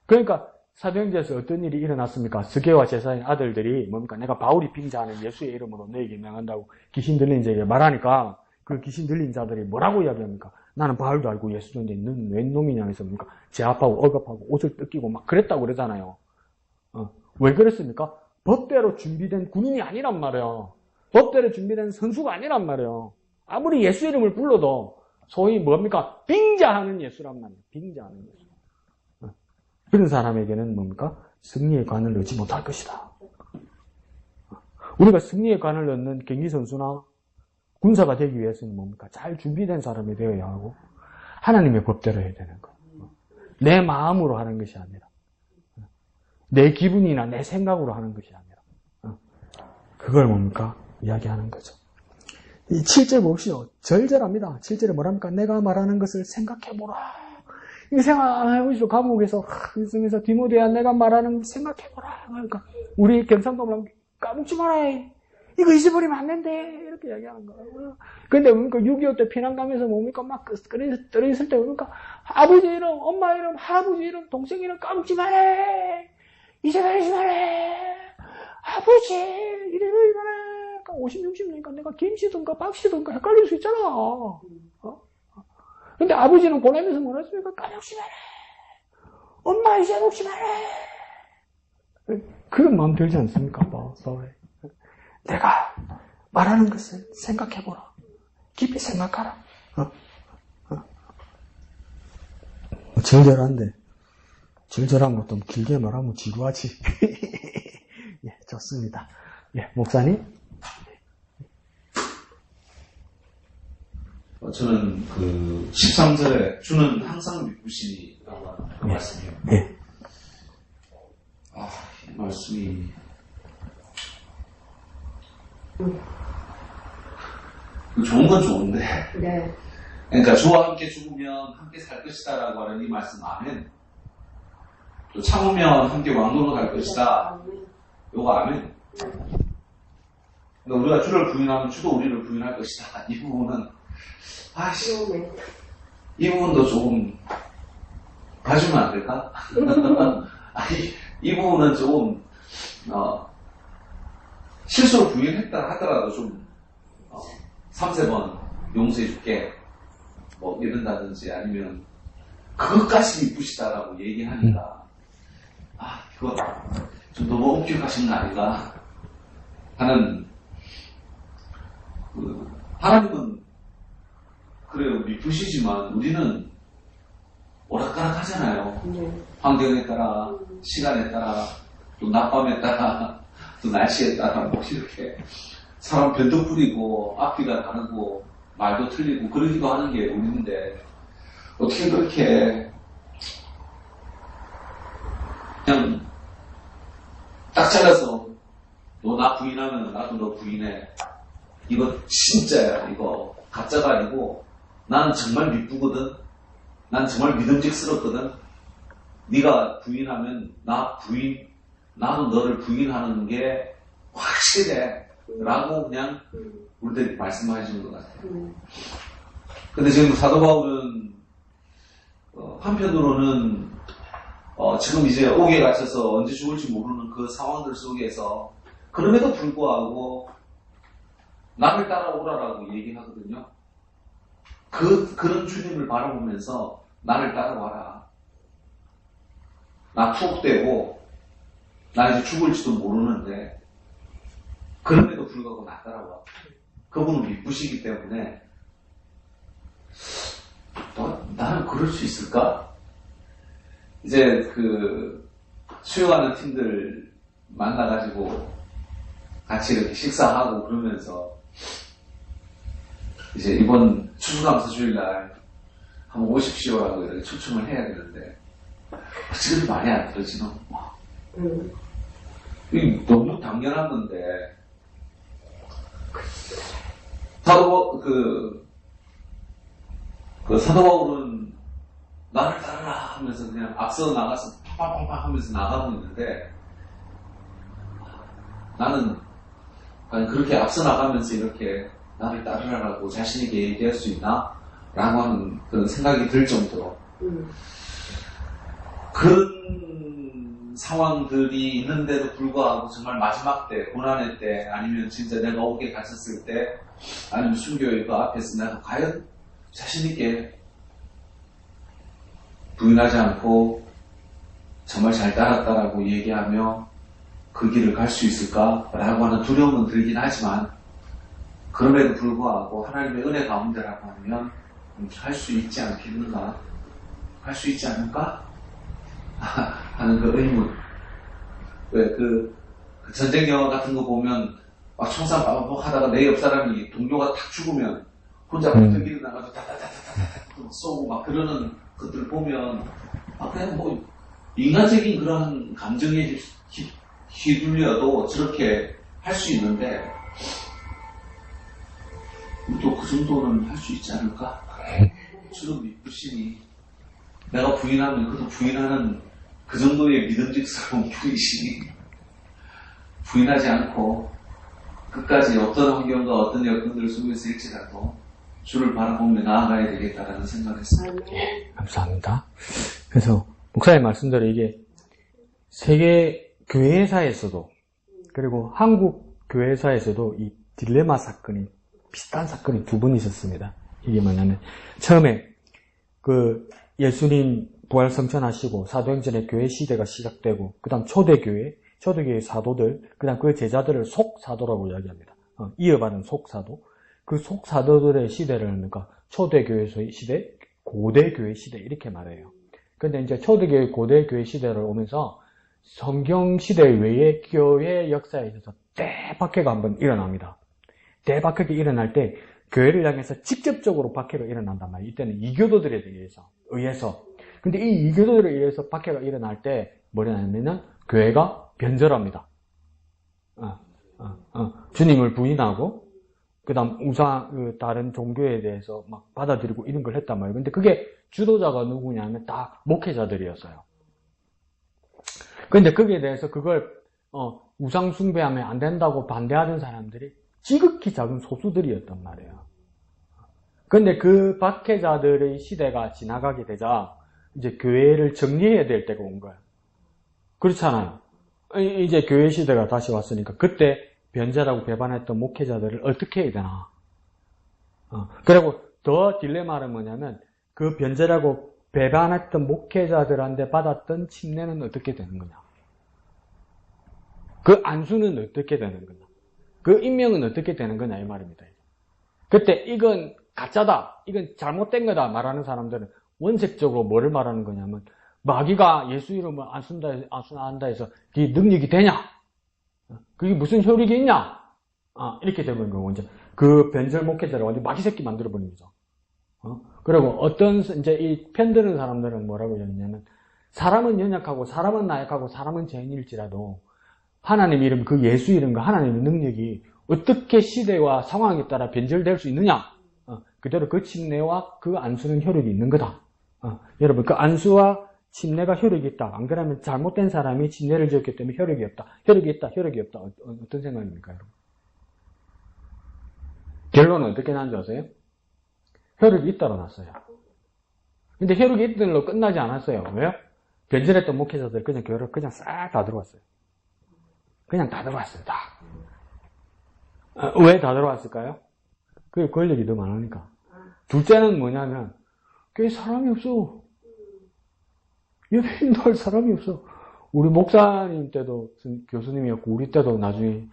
[SPEAKER 1] 그러니까 사도행전에서 어떤 일이 일어났습니까? 스게와 제사의 아들들이 뭡니까? 내가 바울이 빙자하는 예수의 이름으로 너에게 명한다고 귀신 들린 자에게 말하니까 그 귀신 들린 자들이 뭐라고 이야기합니까? 나는 바울도 알고 예수도 인데 너는 웬 놈이냐 해서 뭡니까? 제압하고 억압하고 옷을 뜯기고 막 그랬다고 그러잖아요. 왜 그랬습니까? 법대로 준비된 군인이 아니란 말이에요. 법대로 준비된 선수가 아니란 말이에요. 아무리 예수 이름을 불러도 소위 뭡니까? 빙자하는 예수란 말이에요. 빙자하는 예수. 그런 사람에게는 뭡니까? 승리의 관을 넣지 못할 것이다. 우리가 승리의 관을 넣는 경기선수나 군사가 되기 위해서는 뭡니까? 잘 준비된 사람이 되어야 하고 하나님의 법대로 해야 되는 거예요. 내 마음으로 하는 것이 아니라 내 기분이나 내 생각으로 하는 것이 아니라 그걸 뭡니까? 이야기하는 거죠. 이 7절 봅시오. 절절합니다. 7절에 뭐랍니까? 내가 말하는 것을 생각해보라. 이거 생각 안 해보시죠. 감옥에서 있으면서 디모데야 내가 말하는 걸 생각해보라. 그러니까 우리 경상도 까먹지 마라. 이거 잊어버리면 안 된대. 이렇게 이야기하는 거예요. 근데 뭡니까? 6.25 때 피난 가면서 뭡니까? 막 떨어졌을 때 뭡니까? 아버지 이름, 엄마 이름, 할아버지 이름, 동생 이름 까먹지 마라. 잊어버리지 마라. 아버지 이름을 이거라. 50, 60년이니까 내가 김씨든가 박씨든가 헷갈릴 수 있잖아. 근데 아버지는 보내면서 뭐라 했습니까? 까먹지 마라. 엄마 잊어먹지 마라. 그런 마음 들지 않습니까? 내가 말하는 것을 생각해보라. 깊이 생각하라. 절절한데 절절한 것도 길게 말하면 지루하지. 예, 좋습니다. 예, 목사님.
[SPEAKER 5] 저는 그 13절에 주는 항상 믿으시니라고 하는 그 말씀이에요.
[SPEAKER 1] 예.
[SPEAKER 5] 이 말씀이 좋은 건 좋은데
[SPEAKER 4] 네.
[SPEAKER 5] 그러니까 주와 함께 죽으면 함께 살 것이다라고 하는 이 말씀 아멘. 또 참으면 함께 왕노로 갈 것이다. 요거 아멘. 그러니까 우리가 주를 부인하면 주도 우리를 부인할 것이다. 이 부분은 이 부분도 조금 봐주면 안 될까? 이 부분은 조금 실수로 부인했다 하더라도 좀 3-4번 용서해줄게 뭐 이런다든지 아니면 그것까지 이쁘시다라고 얘기하니까 그거 좀 너무 엄격하신 거 아닌가 하는 하나님은 그래요 미쁘시지만 우리는 오락가락 하잖아요. 환경에 따라 시간에 따라 또 낮밤에 따라 또 날씨에 따라 뭐 이렇게 사람 변도 부리고 앞뒤가 다르고 말도 틀리고 그러기도 하는 게 우리인데 어떻게 그렇게 그냥 딱 잘라서 너 나 부인하면 나도 너 부인해. 이거 진짜야. 이거 가짜가 아니고 나는 정말 미쁘거든. 난 정말 믿음직스럽거든. 네가 부인하면 나도 너를 부인하는 게 확실해. 라고 그냥 우리들이 말씀하시는 것 같아요. 근데 지금 사도 바울은 한편으로는 지금 이제 옥에 갇혀서 언제 죽을지 모르는 그 상황들 속에서 그럼에도 불구하고 나를 따라오라라고 얘기하거든요. 그런 주님을 바라보면서 나를 따라와라. 나 투옥되고 나 이제 죽을지도 모르는데 그럼에도 불구하고 나 따라와. 그분은 미쁘시기 때문에 나는 그럴 수 있을까? 이제 그 수요하는 팀들 만나가지고 같이 이렇게 식사하고 그러면서 이제 이번 추수감사 주일날 한번 오십시오라고 이렇게 초청을 해야 되는데 지금 말이 안 들어지노? 이게 너무 당연한 건데 사도 바울은 나를 따르라 하면서 그냥 앞서 나가서 팍팍팍 하면서 나가고 있는데 나는 그렇게 앞서 나가면서 이렇게 나를 따르라라고 자신에게 얘기할 수 있나? 라고 하는 그런 생각이 들 정도로 그런 상황들이 있는데도 불구하고 정말 마지막 때, 고난의 때, 아니면 진짜 내가 옥에 갇혔을 때, 아니면 순교의 그 앞에서 내가 과연 자신있게 부인하지 않고 정말 잘 따랐다라고 얘기하며 그 길을 갈 수 있을까라고 하는 두려움은 들긴 하지만 그럼에도 불구하고 하나님의 은혜 가운데라고 하면 할 수 있지 않겠는가? 할 수 있지 않을까? 하는 그 의문. 왜 그 전쟁 영화 같은 거 보면 막 총상 빠박빠박 하다가 내 옆 사람이 동료가 탁 죽으면 혼자 불길이 나가서 다다다다다다 쏘고 막 그러는 것들 보면 그냥 뭐 인간적인 그런 감정에 휘둘려도 저렇게 할 수 있는데 또 그 정도는 할 수 있지 않을까? 저런 믿으시니 내가 부인하면 그도 부인하는 그 정도의 믿음직스러운 분이시니 부인하지 않고 끝까지 어떤 환경과 어떤 여건들 속에서 일지라도 주를 바라보며 나아가야 되겠다라는 생각을 했습니다.
[SPEAKER 1] 예, 감사합니다. 그래서 목사님 말씀대로 이게 세계 교회사에서도 그리고 한국 교회사에서도 이 딜레마 사건이 비슷한 사건이 두 번 있었습니다. 이게 뭐냐면 처음에 그 예수님 부활 성천하시고 사도행전의 교회 시대가 시작되고 그 다음 초대교회 사도들 그 다음 그 제자들을 속사도라고 이야기합니다. 이어받은 속사도 그 속사도들의 시대를 그러니까 초대교회 시대, 고대교회 시대 이렇게 말해요. 근데 이제 초대교회, 고대교회 시대를 오면서 성경 시대 외의 교회 역사에 있어서 대박해가 한번 일어납니다. 대박하게 일어날 때 교회를 향해서 직접적으로 박해가 일어난단 말이에요. 이때는 이교도들에 의해서. 근데 이 이교도들에 의해서 박해가 일어날 때 뭐냐면은 교회가 변절합니다. 주님을 부인하고 그다음 다른 종교에 대해서 막 받아들이고 이런 걸 했단 말이에요. 근데 그게 주도자가 누구냐면 다 목회자들이었어요. 근데 거기에 대해서 그걸 우상 숭배하면 안 된다고 반대하는 사람들이 지극히 작은 소수들이었단 말이에요. 근데 그 박해자들의 시대가 지나가게 되자 이제 교회를 정리해야 될 때가 온 거예요. 그렇잖아요. 이제 교회 시대가 다시 왔으니까 그때 변절하고 배반했던 목회자들을 어떻게 해야 되나. 그리고 더 딜레마는 뭐냐면 그 변절하고 배반했던 목회자들한테 받았던 침례는 어떻게 되는 거냐. 그 안수는 어떻게 되는 거냐. 그 임명은 어떻게 되는 거냐 이 말입니다. 그때 이건 가짜다, 이건 잘못된 거다 말하는 사람들은 원색적으로 뭐를 말하는 거냐면 마귀가 예수 이름을 안 쓴다 해서 네 능력이 되냐? 그게 무슨 효력이 있냐? 이렇게 되는 거고 이제 그 변절 목회자를 완전 마귀 새끼 만들어 버린 거죠. 그리고 어떤 이제 이 편드는 사람들은 뭐라고 얘기하냐면 사람은 연약하고 사람은 나약하고 사람은 죄인일지라도 하나님 이름 그 예수 이름과 하나님의 능력이 어떻게 시대와 상황에 따라 변절될 수 있느냐? 그대로 그 침례와 그 안수는 효력이 있는 거다. 여러분 그 안수와 침례가 효력이 있다. 안 그러면 잘못된 사람이 침례를 지었기 때문에 효력이 없다. 효력이 있다. 효력이 없다. 어떤 생각입니까, 여러분? 결론은 어떻게 나는지 아세요? 효력이 있다로 났어요. 근데 효력이 있던 걸로 끝나지 않았어요. 왜요? 변절했던 목회자들 그냥 교회를 그냥 싹 다 들어왔어요. 그냥 다 들어왔어요. 다. 왜 다 들어왔을까요? 그게 권력이 더 많으니까. 둘째는 뭐냐면 교회에 사람이 없어. 예배 인도할 사람이 없어. 우리 목사님 때도 교수님이었고 우리 때도 나중에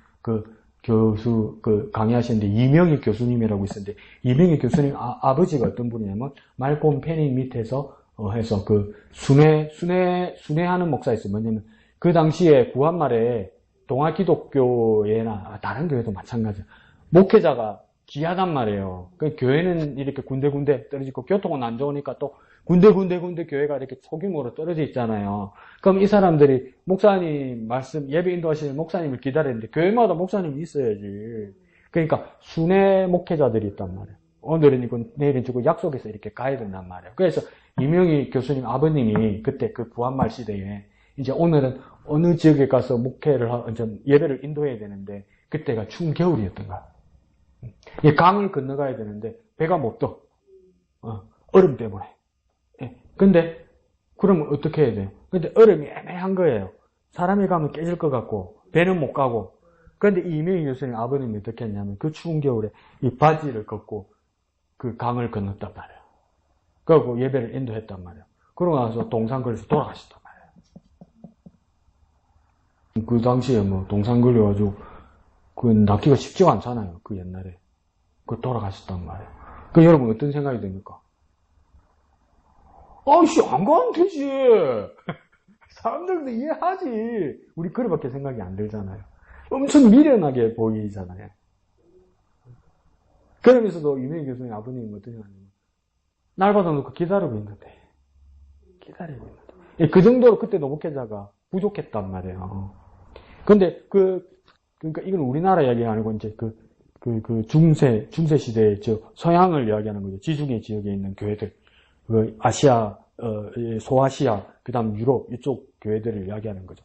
[SPEAKER 1] 강의하시는데 이명희 교수님이라고 있었는데 이명희 교수님 아버지가 어떤 분이냐면 말콤 페닝 밑에서 해서 순회하는 목사였어요. 뭐냐면 그 당시에 구한말에 동아기독교회나 다른 교회도 마찬가지예요. 목회자가 귀하단 말이에요. 그 교회는 이렇게 군데군데 떨어지고 교통은 안 좋으니까 또 군데 교회가 이렇게 소규모로 떨어져 있잖아요. 그럼 이 사람들이 목사님 말씀 예배 인도하시는 목사님을 기다리는데 교회마다 목사님이 있어야지. 그러니까 순회 목회자들이 있단 말이에요. 오늘은 이거 내일은 저거 약속해서 이렇게 가야 된단 말이에요. 그래서 이명희 교수님 아버님이 그때 그 구한말 시대에 이제 오늘은 어느 지역에 가서 목회를 예배를 인도해야 되는데 그때가 추운 겨울이었던 거야. 강을 건너가야 되는데 배가 못 떠. 얼음 때문에. 근데 그러면 어떻게 해야 돼요? 근데 얼음이 애매한 거예요. 사람이 가면 깨질 것 같고 배는 못 가고. 근데 이명희 교수님 아버님이 어떻게 했냐면 그 추운 겨울에 이 바지를 걷고 그 강을 건넜단 말이에요. 그리고 예배를 인도했단 말이에요. 그러고 나서 동상 걸려서 돌아가셨단 말이에요. 그 당시에 뭐 동상 걸려가지고 그 낫기가 쉽지가 않잖아요. 그 옛날에. 그 돌아가셨단 말이에요. 그 여러분 어떤 생각이 듭니까? 아이씨, 안 가면 되지. 사람들도 이해하지. 우리 그래밖에 생각이 안 들잖아요. 엄청 미련하게 보이잖아요. 그러면서도 유명희 교수님 아버님이 어떠냐면 날 받아놓고 기다리고 있는데 그 정도로 그때 노복회자가 부족했단 말이에요. 근데 그러니까 이건 우리나라 이야기가 아니고 이제 중세 시대의 서양을 이야기하는 거죠. 지중해 지역에 있는 교회들, 아시아, 소아시아, 그 다음 유럽 이쪽 교회들을 이야기하는 거죠.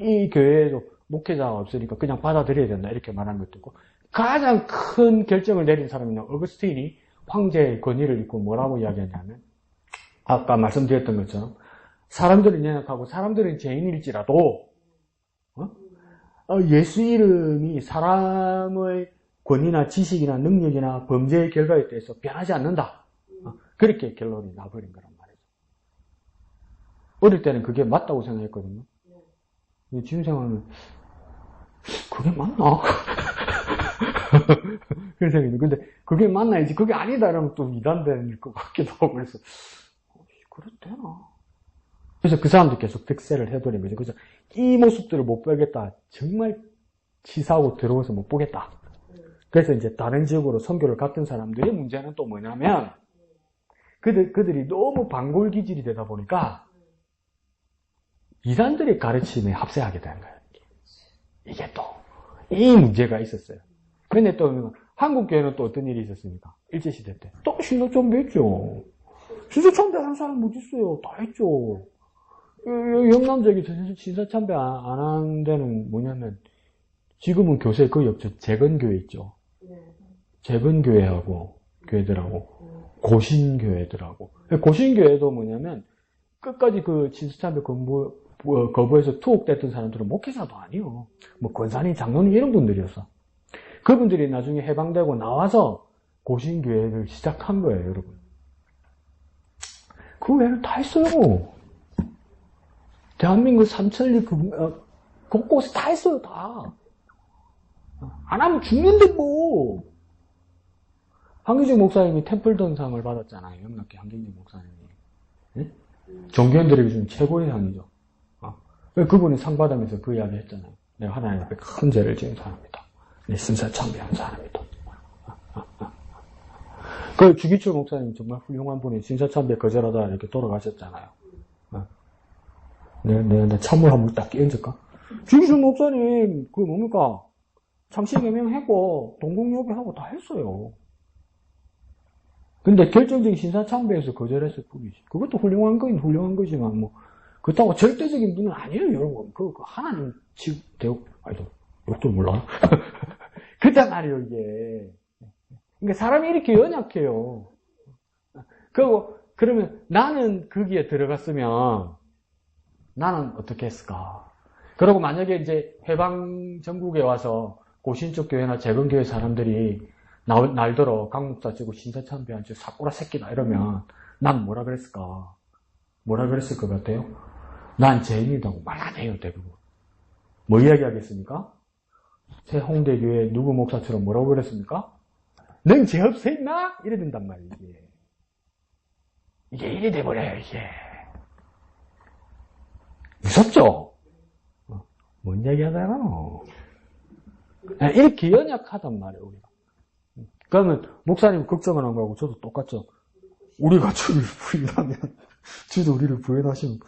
[SPEAKER 1] 이 교회에도 목회자가 없으니까 그냥 받아들여야 된다 이렇게 말하는 것도 있고, 가장 큰 결정을 내린 사람은 어거스틴이 황제의 권위를 입고 뭐라고 이야기하냐면, 아까 말씀드렸던 것처럼 사람들은 연약하고 사람들은 죄인일지라도 예수 이름이 사람의 권위나 지식이나 능력이나 범죄의 결과에 대해서 변하지 않는다. 그렇게 결론이 나버린 거란 말이죠. 어릴 때는 그게 맞다고 생각했거든요. 지금 생각하면 그게 맞나? 그런 생각이 근데 그게 맞나야지 그게 아니다 이러면 또 이단될 것 같기도 하고 그래서 그래도 되나? 그래서 그 사람들 계속 득세를 해버린 거죠. 그래서 이 모습들을 못 보겠다. 정말 치사하고 더러워서 못 보겠다. 그래서 이제 다른 지역으로 선교를 갔던 사람들의 문제는 또 뭐냐면 그들이 너무 반골 기질이 되다 보니까 이단들의 가르침에 합세하게 되는 거예요. 이게 또 이 문제가 있었어요. 근데 또 한국 교회는 또 어떤 일이 있었습니까? 일제시대 때 또 신사참배 했죠. 신사참배 하는 사람 못 있어요. 다 했죠. 영남 지역에 신사참배 안 하는 데는 뭐냐면 지금은 교세 거의 없죠. 재건교회 있죠. 재건교회하고 교회들하고 고신교회들하고 고신교회도 뭐냐면 끝까지 그 신사참배 거부해서 투옥됐던 사람들은 목회자도 아니요. 뭐 권사님, 장로님 이런 분들이었어. 그분들이 나중에 해방되고 나와서 고신교회를 시작한 거예요, 여러분. 그 외에는 다 했어요. 대한민국 삼천리 곳곳에 다 했어요, 다. 안 하면 죽는데 뭐. 한경직 목사님이 템플던상을 받았잖아요. 영락교 한경직 목사님이. 네? 종교인들에게 준 최고의 상이죠. 그분이 상 받으면서 그 이야기 했잖아요. 내가 하나님 앞에 큰 죄를 지은 사람이다. 내 신사참배한 사람이다. 그 주기철 목사님 정말 훌륭한 분이 신사참배 거절하다 이렇게 돌아가셨잖아요. 내가 찬물 한 물 딱 끼얹을까? 주기철 목사님 그 뭡니까? 창시개명하고 동국예배하고 다 했어요. 근데 결정적인 신사참배에서 거절했을 뿐이지. 그것도 훌륭한 거지만 뭐 그렇다고 절대적인 분은 아니에요, 여러분. 그 하나님 대옥 아니죠. 욕도 몰라. 그렇단 말이에요, 이게. 그러니까 사람이 이렇게 연약해요. 그러면 나는 거기에 들어갔으면 나는 어떻게 했을까? 그리고 만약에 이제 해방 전국에 와서 고신쪽 교회나 재건교회 사람들이 날더러 강목사 치고 신사참배한 저 사꾸라 새끼다 이러면 난 뭐라 그랬을까? 뭐라 그랬을 것 같아요? 난 죄인이라고 말 안 해요, 대부분. 뭐 이야기하겠습니까? 새 홍대교회 누구 목사처럼 뭐라고 그랬습니까? 넌 죄 없어 있나? 이래 된단 말이에요, 이게 이래 돼버려요, 이게. 무섭죠? 뭔 얘기 하다가 이렇게 연약하단 말이에요, 우리가. 그러면 목사님 걱정을 안 하고 저도 똑같죠. 우리가 주를 부인하면 주도 우리를 부인하시면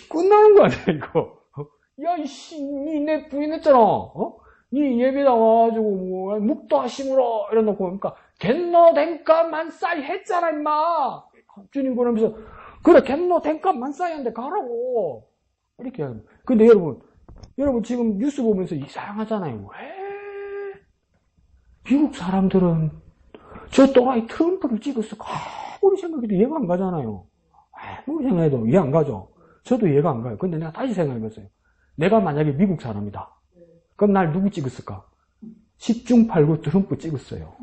[SPEAKER 1] 끝나는 거 아니야, 이거. 야, 이씨, 니 내 부인했잖아. 니 예배 나와가지고, 뭐, 묵도 하심으로, 이래놓고, 그러니까, 겟노 댕값 만싸이 했잖아, 임마! 주님 그러면서, 그래, 겟노 댕값 만싸이 한데 가라고! 이렇게 하는. 근데 여러분 지금 뉴스 보면서 이상하잖아요. 왜? 미국 사람들은 저 또라이 트럼프를 찍었어. 아무리 생각해도 이해가 안 가잖아요. 아무리 생각해도 이해 안 가죠. 저도 이해가 안 가요. 근데 내가 다시 생각해봤어요. 내가 만약에 미국 사람이다. 그럼 날 누구 찍었을까? 10중 8구 트럼프 찍었어요.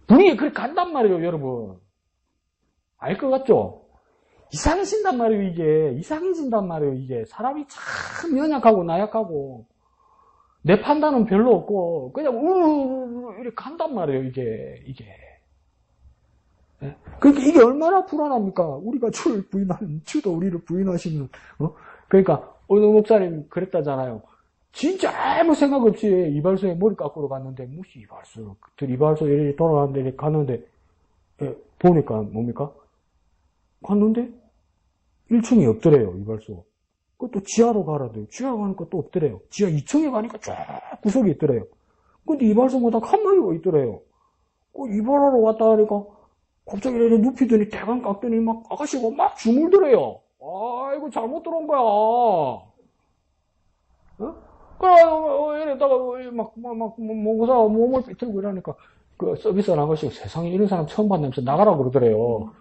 [SPEAKER 1] 분위기가 그렇게 간단 말이에요, 여러분. 알 것 같죠? 이상해진단 말이에요, 이게. 이상해진단 말이에요, 이게. 사람이 참 연약하고 나약하고, 내 판단은 별로 없고, 그냥, 이렇게 간단 말이에요, 이게. 그러니까 이게 얼마나 불안합니까? 우리가 주를 부인하는, 주도 우리를 부인하시는, 그러니까 어느 목사님 그랬다잖아요. 진짜 아무 생각 없이 이발소에 머리 깎으러 갔는데 무슨 이발소, 이발소 이렇게 돌아가는데 갔는데 보니까 뭡니까? 갔는데 1층이 없더래요, 이발소. 그것도 지하로 가라대요. 지하로 가니까 또 없더래요. 지하 2층에 가니까 쫙 구석이 있더래요. 근데 이발소마다 한 마리가 있더래요. 이발하러 왔다 하니까 갑자기 이렇게 눕히더니 대강 깎더니 막 아가씨가 막 주물더래요. 아이고 잘못 들어온 거야. 그래 이랬다가 막 모사 몸을 비틀고 이러니까 그 서비스 아가씨가 세상에 이런 사람 처음 봤다면서 나가라고 그러더래요.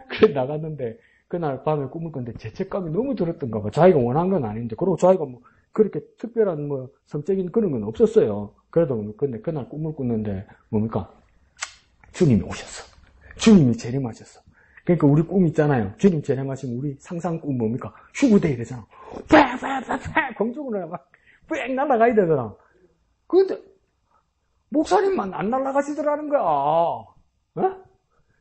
[SPEAKER 1] 그래 나갔는데 그날 밤에 꿈을 꿨는데 죄책감이 너무 들었던가 봐. 자기가 원한 건 아닌데 그리고 자기가 뭐 그렇게 특별한 뭐 성적인 그런 건 없었어요. 그래도 근데 그날 꿈을 꿨는데 뭡니까? 주님이 오셨어. 주님이 재림하셨어. 그러니까 우리 꿈 있잖아요. 주님 재림하시면 우리 상상 꿈 뭡니까? 휴구대회 되잖아. 팍팍팍팍 공중으로 막 뺑 날아가야 되잖아. 근데 목사님만 안 날아가시더라는 거야.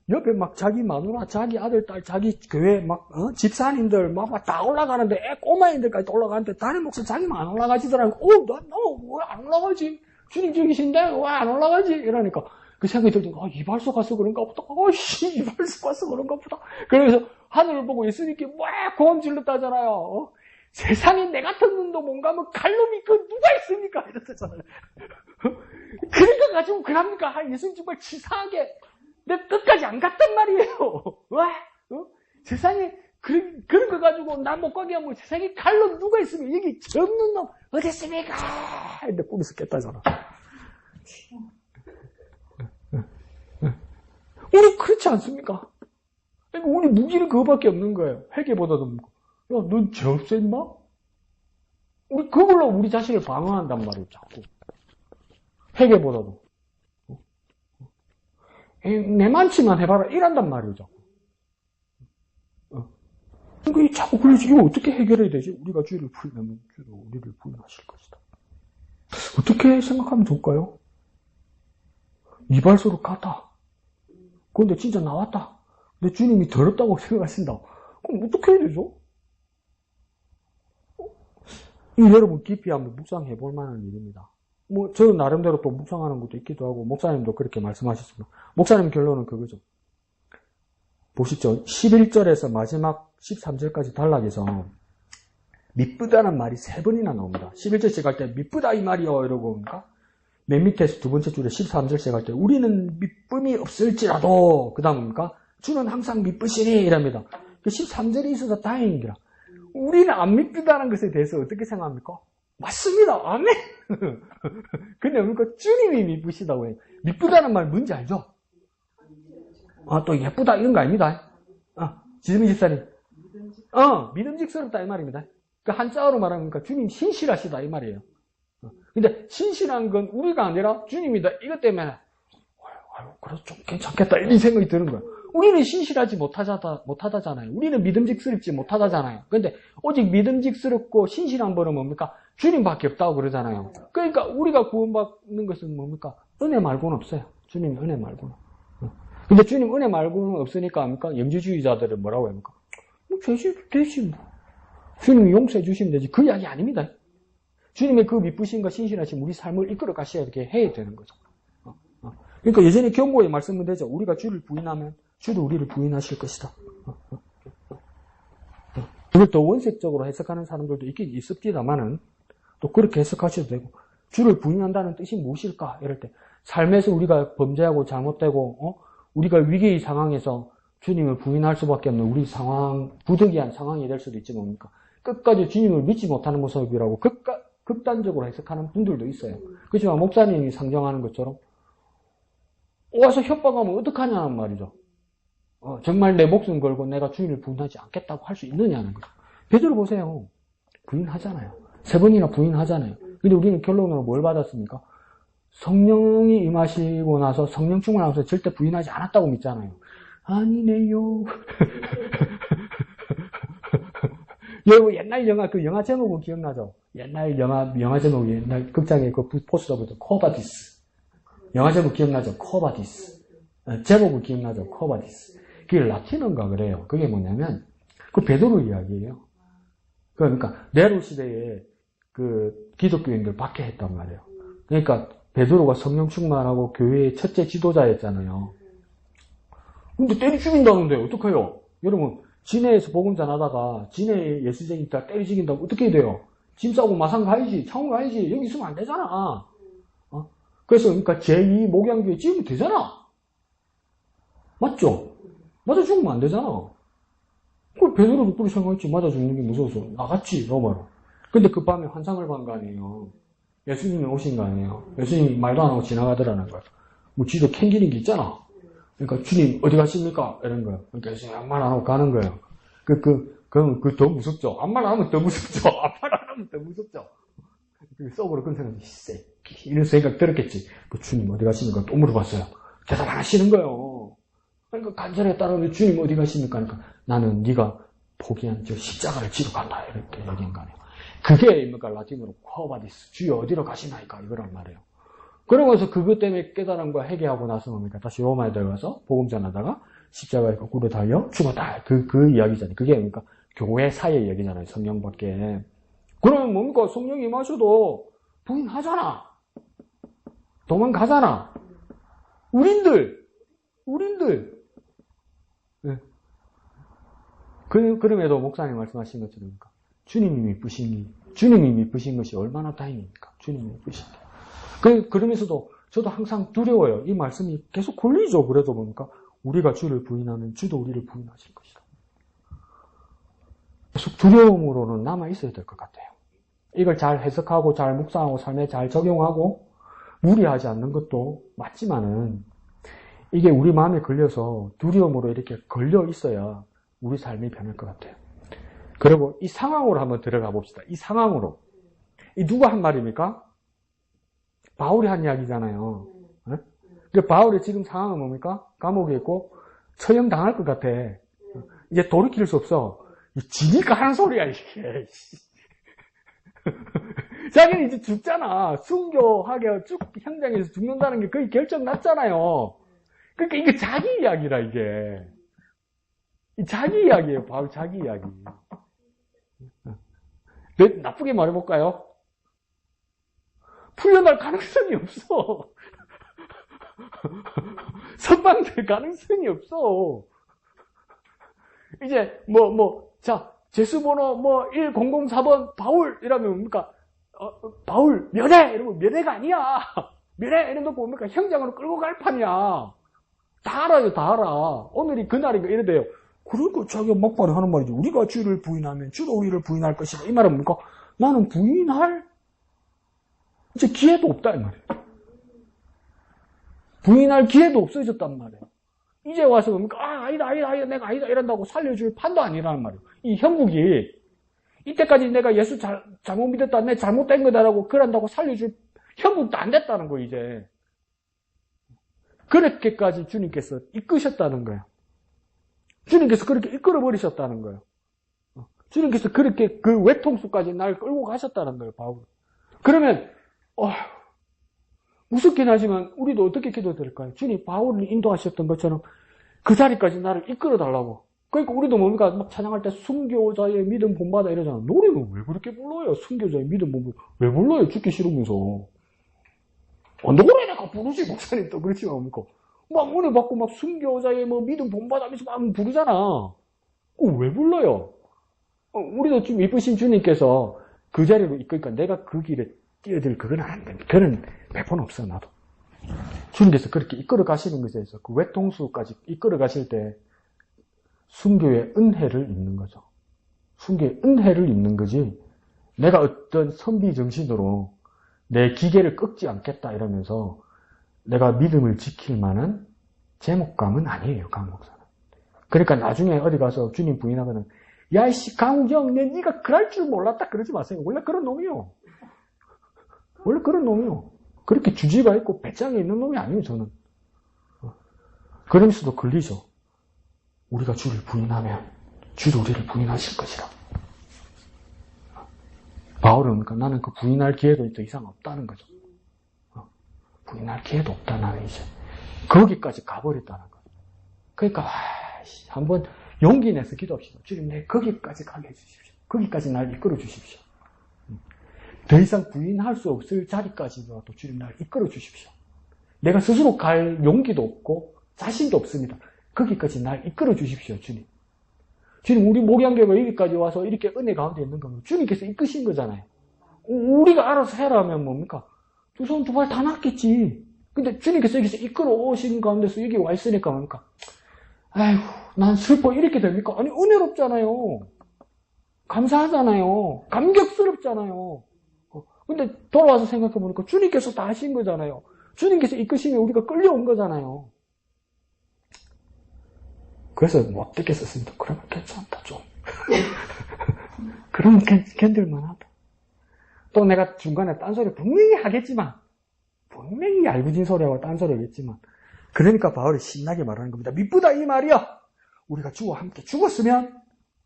[SPEAKER 1] 옆에 막 자기 마누라, 자기 아들, 딸, 자기 교회 막 집사님들 막 다 올라가는데 꼬마인들까지 올라가는데 다른 목사 자기만 안 올라가시더라는 거야. 나 왜 안 올라가지? 주님 저기신데 왜 안 올라가지? 이러니까 그 생각이 들더니 이발소 가서 그런가 보다. 이발소 가서 그런가 보다. 그래서 하늘을 보고 예수님께 막 고함 질렀다잖아요. 세상에 내 같은 놈도 못 가면 칼놈이 그 누가 있습니까? 이랬잖아요. 그러니까 가지고 그럽니까? 예수님 정말 치사하게 내 끝까지 안 갔단 말이에요. 와, 세상에 그런 거 가지고 나 못 가게 하면 세상에 칼놈 누가 있으면 여기 없는 놈 어디 있습니까? 근데 꿈에서 깼다잖아. 우리 그렇지 않습니까? 그러니까 우리 무기는 그거밖에 없는 거예요. 회개보다도 야, 넌 죄 없어 임마? 우리 그걸로 우리 자신을 방어한단 말이에요. 자꾸 회개보다도 내 만치만 해봐라 이란단 말이에요. 자꾸. 그러니까 자꾸 그러지 이거 어떻게 해결해야 되지? 우리가 주의를 부인하면 주도 우리를 부인하실 것이다. 어떻게 생각하면 좋을까요? 이발소로 갔다. 그런데 진짜 나왔다. 근데 주님이 더럽다고 생각하신다. 그럼 어떻게 해야 되죠? 이 여러분 깊이 한번 묵상해 볼 만한 일입니다. 뭐, 저 나름대로 또 묵상하는 것도 있기도 하고, 목사님도 그렇게 말씀하셨습니다. 목사님 결론은 그거죠. 보시죠. 11절에서 마지막 13절까지 단락에서 미쁘다는 말이 3번이나 나옵니다. 11절 시작할 때 미쁘다 이 말이요 이러고 뭡니까? 맨 밑에서 두 번째 줄에 13절 시작할 때 우리는 미쁨이 없을지라도 그 다음 뭡니까? 주는 항상 미쁘시니 이랍니다. 그 13절이 있어서 다행이라. 우리는 안 미쁘다는 것에 대해서 어떻게 생각합니까? 맞습니다. 아멘. 근데 뭡니까? 주님이 미쁘시다고 해요. 미쁘다는 말 뭔지 알죠? 또 예쁘다 이런 거 아닙니다. 지수미 집사님. 믿음직스럽다 이 말입니다. 그 한자어로 말하면 주님 신실하시다 이 말이에요. 근데 신실한 건 우리가 아니라 주님이다. 이것 때문에 그래서 좀 괜찮겠다 이런 생각이 드는 거예요. 우리는 신실하지 못하다잖아요. 우리는 믿음직스럽지 못하다잖아요. 근데 오직 믿음직스럽고 신실한 분은 뭡니까? 주님밖에 없다고 그러잖아요. 그러니까 우리가 구원받는 것은 뭡니까? 은혜 말고는 없어요. 주님이 은혜 말고는. 근데 주님 은혜 말고는 없으니까 합니까? 영지주의자들은 뭐라고 합니까? 뭐 죄지 되지 뭐. 주님이 용서해 주시면 되지. 그 이야기 아닙니다. 주님의 그 미쁘신과 신실하신 우리 삶을 이끌어 가셔야 이렇게 해야 되는 거죠. 그러니까 예전에 경고에 말씀은 되죠. 우리가 주를 부인하면 주도 우리를 부인하실 것이다. 이걸 또 원색적으로 해석하는 사람들도 있긴 있습니다만은 또 그렇게 해석하셔도 되고 주를 부인한다는 뜻이 무엇일까? 이럴 때 삶에서 우리가 범죄하고 잘못되고 우리가 위기의 상황에서 주님을 부인할 수밖에 없는 우리 상황, 부득이한 상황이 될 수도 있지 뭡니까? 끝까지 주님을 믿지 못하는 모습이라고 극단적으로 해석하는 분들도 있어요. 그렇지만 목사님이 상정하는 것처럼 와서 협박하면 어떡하냐는 말이죠. 정말 내 목숨 걸고 내가 주님을 부인하지 않겠다고 할 수 있느냐는 거죠. 베드로 보세요. 부인하잖아요. 3번이나 부인하잖아요. 근데 우리는 결론으로 뭘 받았습니까? 성령이 임하시고 나서 성령 충만하면서 절대 부인하지 않았다고 믿잖아요. 아니네요. 여러분 옛날 영화 그 영화 제목은 기억나죠? 옛날 영화 제목이 옛날 극장에 그 포스터부터 코바디스. 영화 제목 기억나죠? 코바디스. 제목은 기억나죠? 코바디스. 그게 라틴어인가 그래요. 그게 뭐냐면 그 베드로 이야기예요. 그러니까 네로 시대에 그 기독교인들 박해했단 말이에요. 그러니까 베드로가 성령 충만하고 교회의 첫째 지도자였잖아요. 근데 때리 죽인다는데 어떡해요? 여러분, 진해에서 복음 전하다가 진해에 예수쟁이 다 때리 죽인다고 어떻게 해야 돼요? 짐 싸고 마산 가야지, 창원 가야지. 여기 있으면 안 되잖아. 그래서 그러니까 제2 목양교회 지으면 되잖아. 맞죠? 맞아 죽으면 안 되잖아. 그 베드로도 그렇게 생각했지. 맞아 죽는 게 무서워서 나갔지, 로마로. 근데 그 밤에 환상을 본 거 아니에요. 예수님이 오신 거 아니에요. 예수님이 말도 안 하고 지나가더라는 거야. 뭐 지도 캥기는 게 있잖아. 그러니까 주님 어디 가십니까? 이런 거예요. 그러니까 예수님 아무 말 안 하고 가는 거예요. 그럼 더 무섭죠. 아무 말 안 하면 더 무섭죠. 아무 말 안 하면 더 무섭죠. 속으로 그 생각이 새끼 이런 생각 들었겠지. 그 주님 어디 가십니까? 또 물어봤어요. 대답 안 하시는 거예요. 그러니까 간절히 따라오는데 주님 어디 가십니까? 그러니까 나는 네가 포기한 저 십자가를 지러 간다 이렇게 얘기한 거 아니에요. 그게 뭡니까? 라틴어로 쿼바디스 주여 어디로 가시나이까 이거란 말이에요. 그러면서 그것 때문에 깨달음과 회개하고 나서 뭡니까? 다시 로마에 들어가서 복음 전하다가 십자가에 거꾸로 달려 죽었다. 그 이야기잖아요. 그게 뭡니까? 교회 사이의 얘기잖아요. 성령밖에. 그러면 뭡니까? 성령이 임하셔도 부인하잖아. 도망가잖아. 우린들. 네. 그럼에도 목사님 말씀하신 것처럼 주님이 미쁘신 것이 얼마나 다행입니까? 주님이 미쁘신 게. 그러면서도 저도 항상 두려워요. 이 말씀이 계속 걸리죠. 그래도 보니까 우리가 주를 부인하면 주도 우리를 부인하실 것이다. 계속 두려움으로는 남아 있어야 될 것 같아요. 이걸 잘 해석하고 잘 묵상하고 삶에 잘 적용하고 무리하지 않는 것도 맞지만은 이게 우리 마음에 걸려서 두려움으로 이렇게 걸려 있어야 우리 삶이 변할 것 같아요. 그리고 이 상황으로 한번 들어가 봅시다. 이 상황으로. 이 누가 한 말입니까? 바울이 한 이야기잖아요. 네? 그러니까 바울이 지금 상황은 뭡니까? 감옥에 있고 처형 당할 것 같아. 이제 돌이킬 수 없어. 지니까 하는 소리야 이게. 자기는 이제 죽잖아. 순교하게 쭉 현장에서 죽는다는 게 거의 결정 났잖아요. 그러니까 이게 자기 이야기라 이게. 자기 이야기예요. 바울 자기 이야기. 나쁘게 말해볼까요? 풀려날 가능성이 없어. 선방될 가능성이 없어. 이제 자 제수번호 1004번 바울 이러면 뭡니까? 바울 면회 이러면 면회가 아니야. 면회 이런 거 뭡니까? 현장으로 끌고 갈 판이야. 다 알아요, 다 알아. 오늘이 그날인가 이래대요. 그러니까 자기가 막판에 하는 말이지. 우리가 주를 부인하면 주도 우리를 부인할 것이다. 이 말은 뭡니까? 나는 부인할 이제 기회도 없다 이 말이에요. 부인할 기회도 없어졌단 말이에요. 이제 와서 뭡니까? 아니다 내가 아니다 이런다고 살려줄 판도 아니라는 말이에요. 이 형국이 이때까지 내가 예수 잘못 믿었다, 내 잘못된 거다라고 그런다고 살려줄 형국도 안 됐다는 거예요 이제. 그렇게까지 주님께서 이끄셨다는 거예요. 주님께서 그렇게 이끌어버리셨다는 거예요. 주님께서 그렇게 그 외통수까지 날 끌고 가셨다는 거예요, 바울. 그러면, 무섭긴 하지만, 우리도 어떻게 기도될까요? 주님, 바울을 인도하셨던 것처럼 그 자리까지 나를 이끌어달라고. 그러니까 우리도 뭡니까? 막 찬양할 때 순교자의 믿음 본받아 이러잖아. 노래는 왜 그렇게 불러요? 순교자의 믿음 본받아. 왜 불러요? 죽기 싫으면서. 노래가 부르지, 목사님 또 그렇지만 뭡니까? 막 은혜 받고 막 순교자의 믿음 본받아면서 막 부르잖아. 왜 불러요? 우리도 좀 이쁘신 주님께서 그 자리로 이끌니까 내가 그 길에 뛰어들 그건 안 돼. 그런 배포는 없어 나도. 주님께서 그렇게 이끌어 가시는 것에 대해서 그 외통수까지 이끌어 가실 때 순교의 은혜를 입는 거죠. 순교의 은혜를 입는 거지. 내가 어떤 선비 정신으로 내 기계를 꺾지 않겠다 이러면서 내가 믿음을 지킬 만한 제목감은 아니에요, 강 목사는. 그러니까 나중에 어디 가서 주님 부인하거든. 야, 이씨, 강우경, 네가 그럴 줄 몰랐다. 그러지 마세요. 원래 그런 놈이요. 원래 그런 놈이요. 그렇게 주지가 있고 배짱이 있는 놈이 아니에요, 저는. 그러면서도 걸리죠. 우리가 주를 부인하면 주도 우리를 부인하실 것이라. 바울은 그러니까 나는 그 부인할 기회도 더 이상 없다는 거죠. 부인할 기회도 없다, 나는 이제. 거기까지 가버렸다는 거예요. 그러니까, 한번 용기 내서 기도합시다. 주님, 내 거기까지 가게 해주십시오. 거기까지 날 이끌어 주십시오. 더 이상 부인할 수 없을 자리까지도 주님 날 이끌어 주십시오. 내가 스스로 갈 용기도 없고 자신도 없습니다. 거기까지 날 이끌어 주십시오, 주님. 주님, 우리 목양교회가 여기까지 와서 이렇게 은혜 가운데 있는 겁니다. 주님께서 이끄신 거잖아요. 우리가 알아서 해라 하면 뭡니까? 두 손 두 발 다 놨겠지. 근데 주님께서 여기서 이끌어 오신 가운데서 여기 와 있으니까 뭡니까? 아이고, 난 슬퍼. 이렇게 됩니까? 아니, 은혜롭잖아요. 감사하잖아요. 감격스럽잖아요. 근데 돌아와서 생각해보니까 주님께서 다 하신 거잖아요. 주님께서 이끄시면 우리가 끌려온 거잖아요. 그래서 어떻게 썼습니다. 그러면 괜찮다, 좀. 그러면 견딜만하다. 또 내가 중간에 딴소리 분명히 하겠지만, 분명히 얄궂은 소리하고 딴소리 하겠지만, 그러니까 바울이 신나게 말하는 겁니다. 미쁘다 이 말이야. 우리가 주와 함께 죽었으면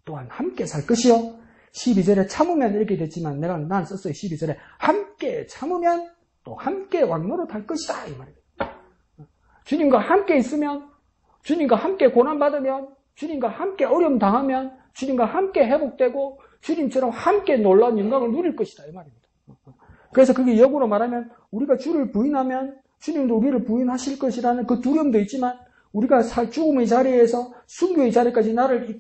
[SPEAKER 1] 또한 함께 살 것이요. 12절에 참으면 이렇게 됐지만 난 썼어요. 12절에 함께 참으면 또 함께 왕노릇 할 것이다 이 말입니다. 주님과 함께 있으면, 주님과 함께 고난받으면, 주님과 함께 어려움 당하면, 주님과 함께 회복되고 주님처럼 함께 놀라운 영광을 누릴 것이다 이 말입니다. 그래서 그게 역으로 말하면 우리가 주를 부인하면 주님도 우리를 부인하실 것이라는 그 두려움도 있지만, 우리가 죽음의 자리에서 순교의 자리까지 나를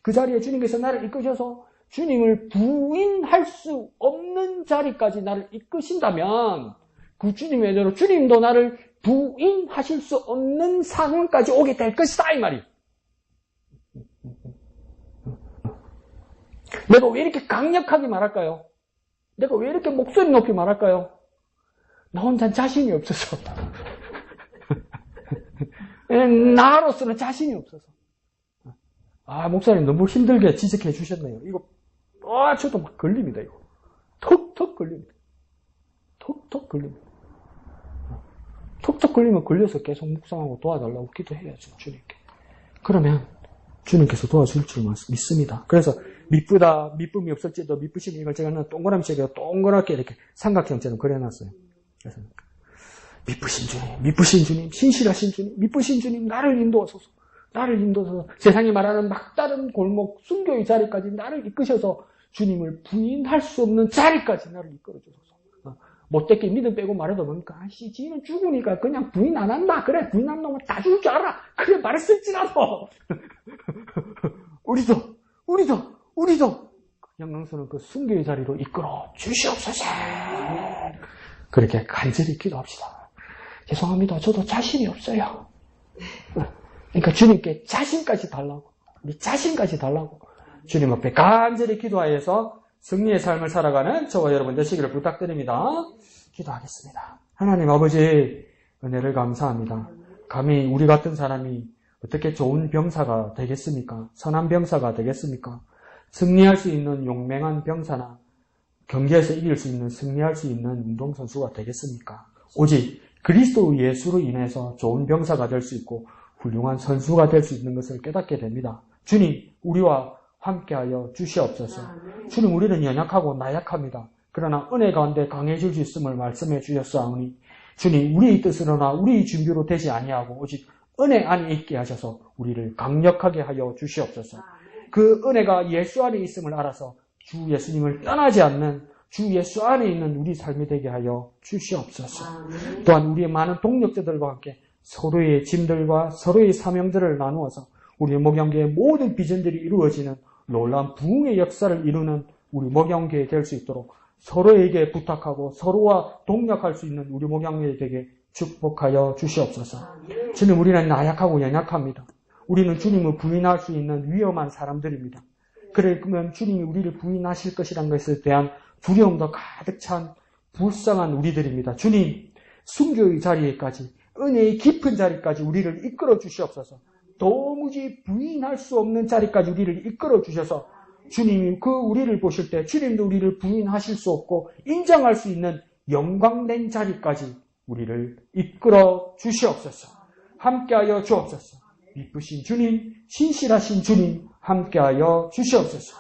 [SPEAKER 1] 그 자리에 주님께서 나를 이끄셔서 주님을 부인할 수 없는 자리까지 나를 이끄신다면, 그 주님의 대로 주님도 나를 부인하실 수 없는 상황까지 오게 될 것이다 이 말이에요. 내가 왜 이렇게 강력하게 말할까요? 내가 왜 이렇게 목소리 높이 말할까요? 나 혼자 자신이 없어서. 나로서는 자신이 없어서. 목사님 너무 힘들게 지적해 주셨네요. 이거, 저도 막 걸립니다, 이거. 턱턱 걸립니다. 턱턱 걸립니다. 턱턱 걸리면 걸려서 계속 묵상하고 도와달라고 기도해야죠, 주님께. 그러면 주님께서 도와줄 줄 믿습니다. 그래서 미쁘다, 미쁨이 없을지도 미쁘신 이걸 제가 동그라미 책에 동그랗게 이렇게 삼각형처럼 그려놨어요. 그래서 미쁘신 주님, 미쁘신 주님, 신실하신 주님, 미쁘신 주님, 나를 인도하소서. 나를 인도하소서. 세상이 말하는 막다른 골목 순교의 자리까지 나를 이끄셔서 주님을 부인할 수 없는 자리까지 나를 이끌어주소서. 못되게 믿음 빼고 말해도 뭡니까? 지는 죽으니까 그냥 부인 안 한다. 그래, 부인 안 하면 다 죽을 줄 알아. 그래, 말했을지라도. 우리도 영광스러운 그 순교의 자리로 이끌어 주시옵소서. 그렇게 간절히 기도합시다. 죄송합니다. 저도 자신이 없어요. 그러니까 주님께 자신까지 달라고, 우리 자신까지 달라고 주님 앞에 간절히 기도하여서 승리의 삶을 살아가는 저와 여러분 되시기를 부탁드립니다. 기도하겠습니다. 하나님 아버지, 은혜를 감사합니다. 감히 우리 같은 사람이 어떻게 좋은 병사가 되겠습니까? 선한 병사가 되겠습니까? 승리할 수 있는 용맹한 병사나 경기에서 이길 수 있는, 승리할 수 있는 운동선수가 되겠습니까? 오직 그리스도 예수로 인해서 좋은 병사가 될 수 있고 훌륭한 선수가 될 수 있는 것을 깨닫게 됩니다. 주님, 우리와 함께하여 주시옵소서. 주님, 우리는 연약하고 나약합니다. 그러나 은혜 가운데 강해질 수 있음을 말씀해 주셨사오니 주님, 우리의 뜻으로나 우리의 준비로 되지 아니하고 오직 은혜 안에 있게 하셔서 우리를 강력하게 하여 주시옵소서. 그 은혜가 예수 안에 있음을 알아서 주 예수님을 떠나지 않는 주 예수 안에 있는 우리 삶이 되게 하여 주시옵소서. 또한 우리의 많은 동력자들과 함께 서로의 짐들과 서로의 사명들을 나누어서 우리의 목양교회의 모든 비전들이 이루어지는 놀라운 부흥의 역사를 이루는 우리 목양교회 될 수 있도록 서로에게 부탁하고 서로와 동력할 수 있는 우리 목양교회 되게 축복하여 주시옵소서. 주님, 우리는 나약하고 연약합니다. 우리는 주님을 부인할 수 있는 위험한 사람들입니다. 그러면 주님이 우리를 부인하실 것이라는 것에 대한 두려움도 가득 찬 불쌍한 우리들입니다. 주님, 순교의 자리에까지, 은혜의 깊은 자리까지 우리를 이끌어 주시옵소서. 도무지 부인할 수 없는 자리까지 우리를 이끌어 주셔서 주님이 그 우리를 보실 때 주님도 우리를 부인하실 수 없고 인정할 수 있는 영광된 자리까지 우리를 이끌어 주시옵소서. 함께하여 주옵소서. 미쁘신 주님, 신실하신 주님, 함께하여 주시옵소서.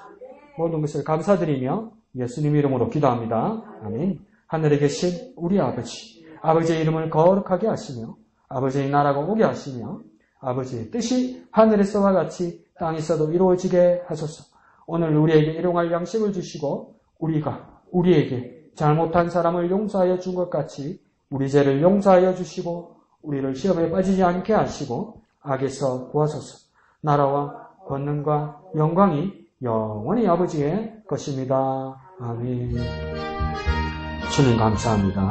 [SPEAKER 1] 모든 것을 감사드리며 예수님 이름으로 기도합니다. 아멘. 하늘에 계신 우리 아버지, 아버지의 이름을 거룩하게 하시며 아버지의 나라가 오게 하시며 아버지의 뜻이 하늘에서와 같이 땅에서도 이루어지게 하소서. 오늘 우리에게 일용할 양식을 주시고 우리가 우리에게 잘못한 사람을 용서하여 준 것 같이 우리 죄를 용서하여 주시고 우리를 시험에 빠지지 않게 하시고 악에서 구하소서. 나라와 권능과 영광이 영원히 아버지의 것입니다. 아멘. 주님 감사합니다.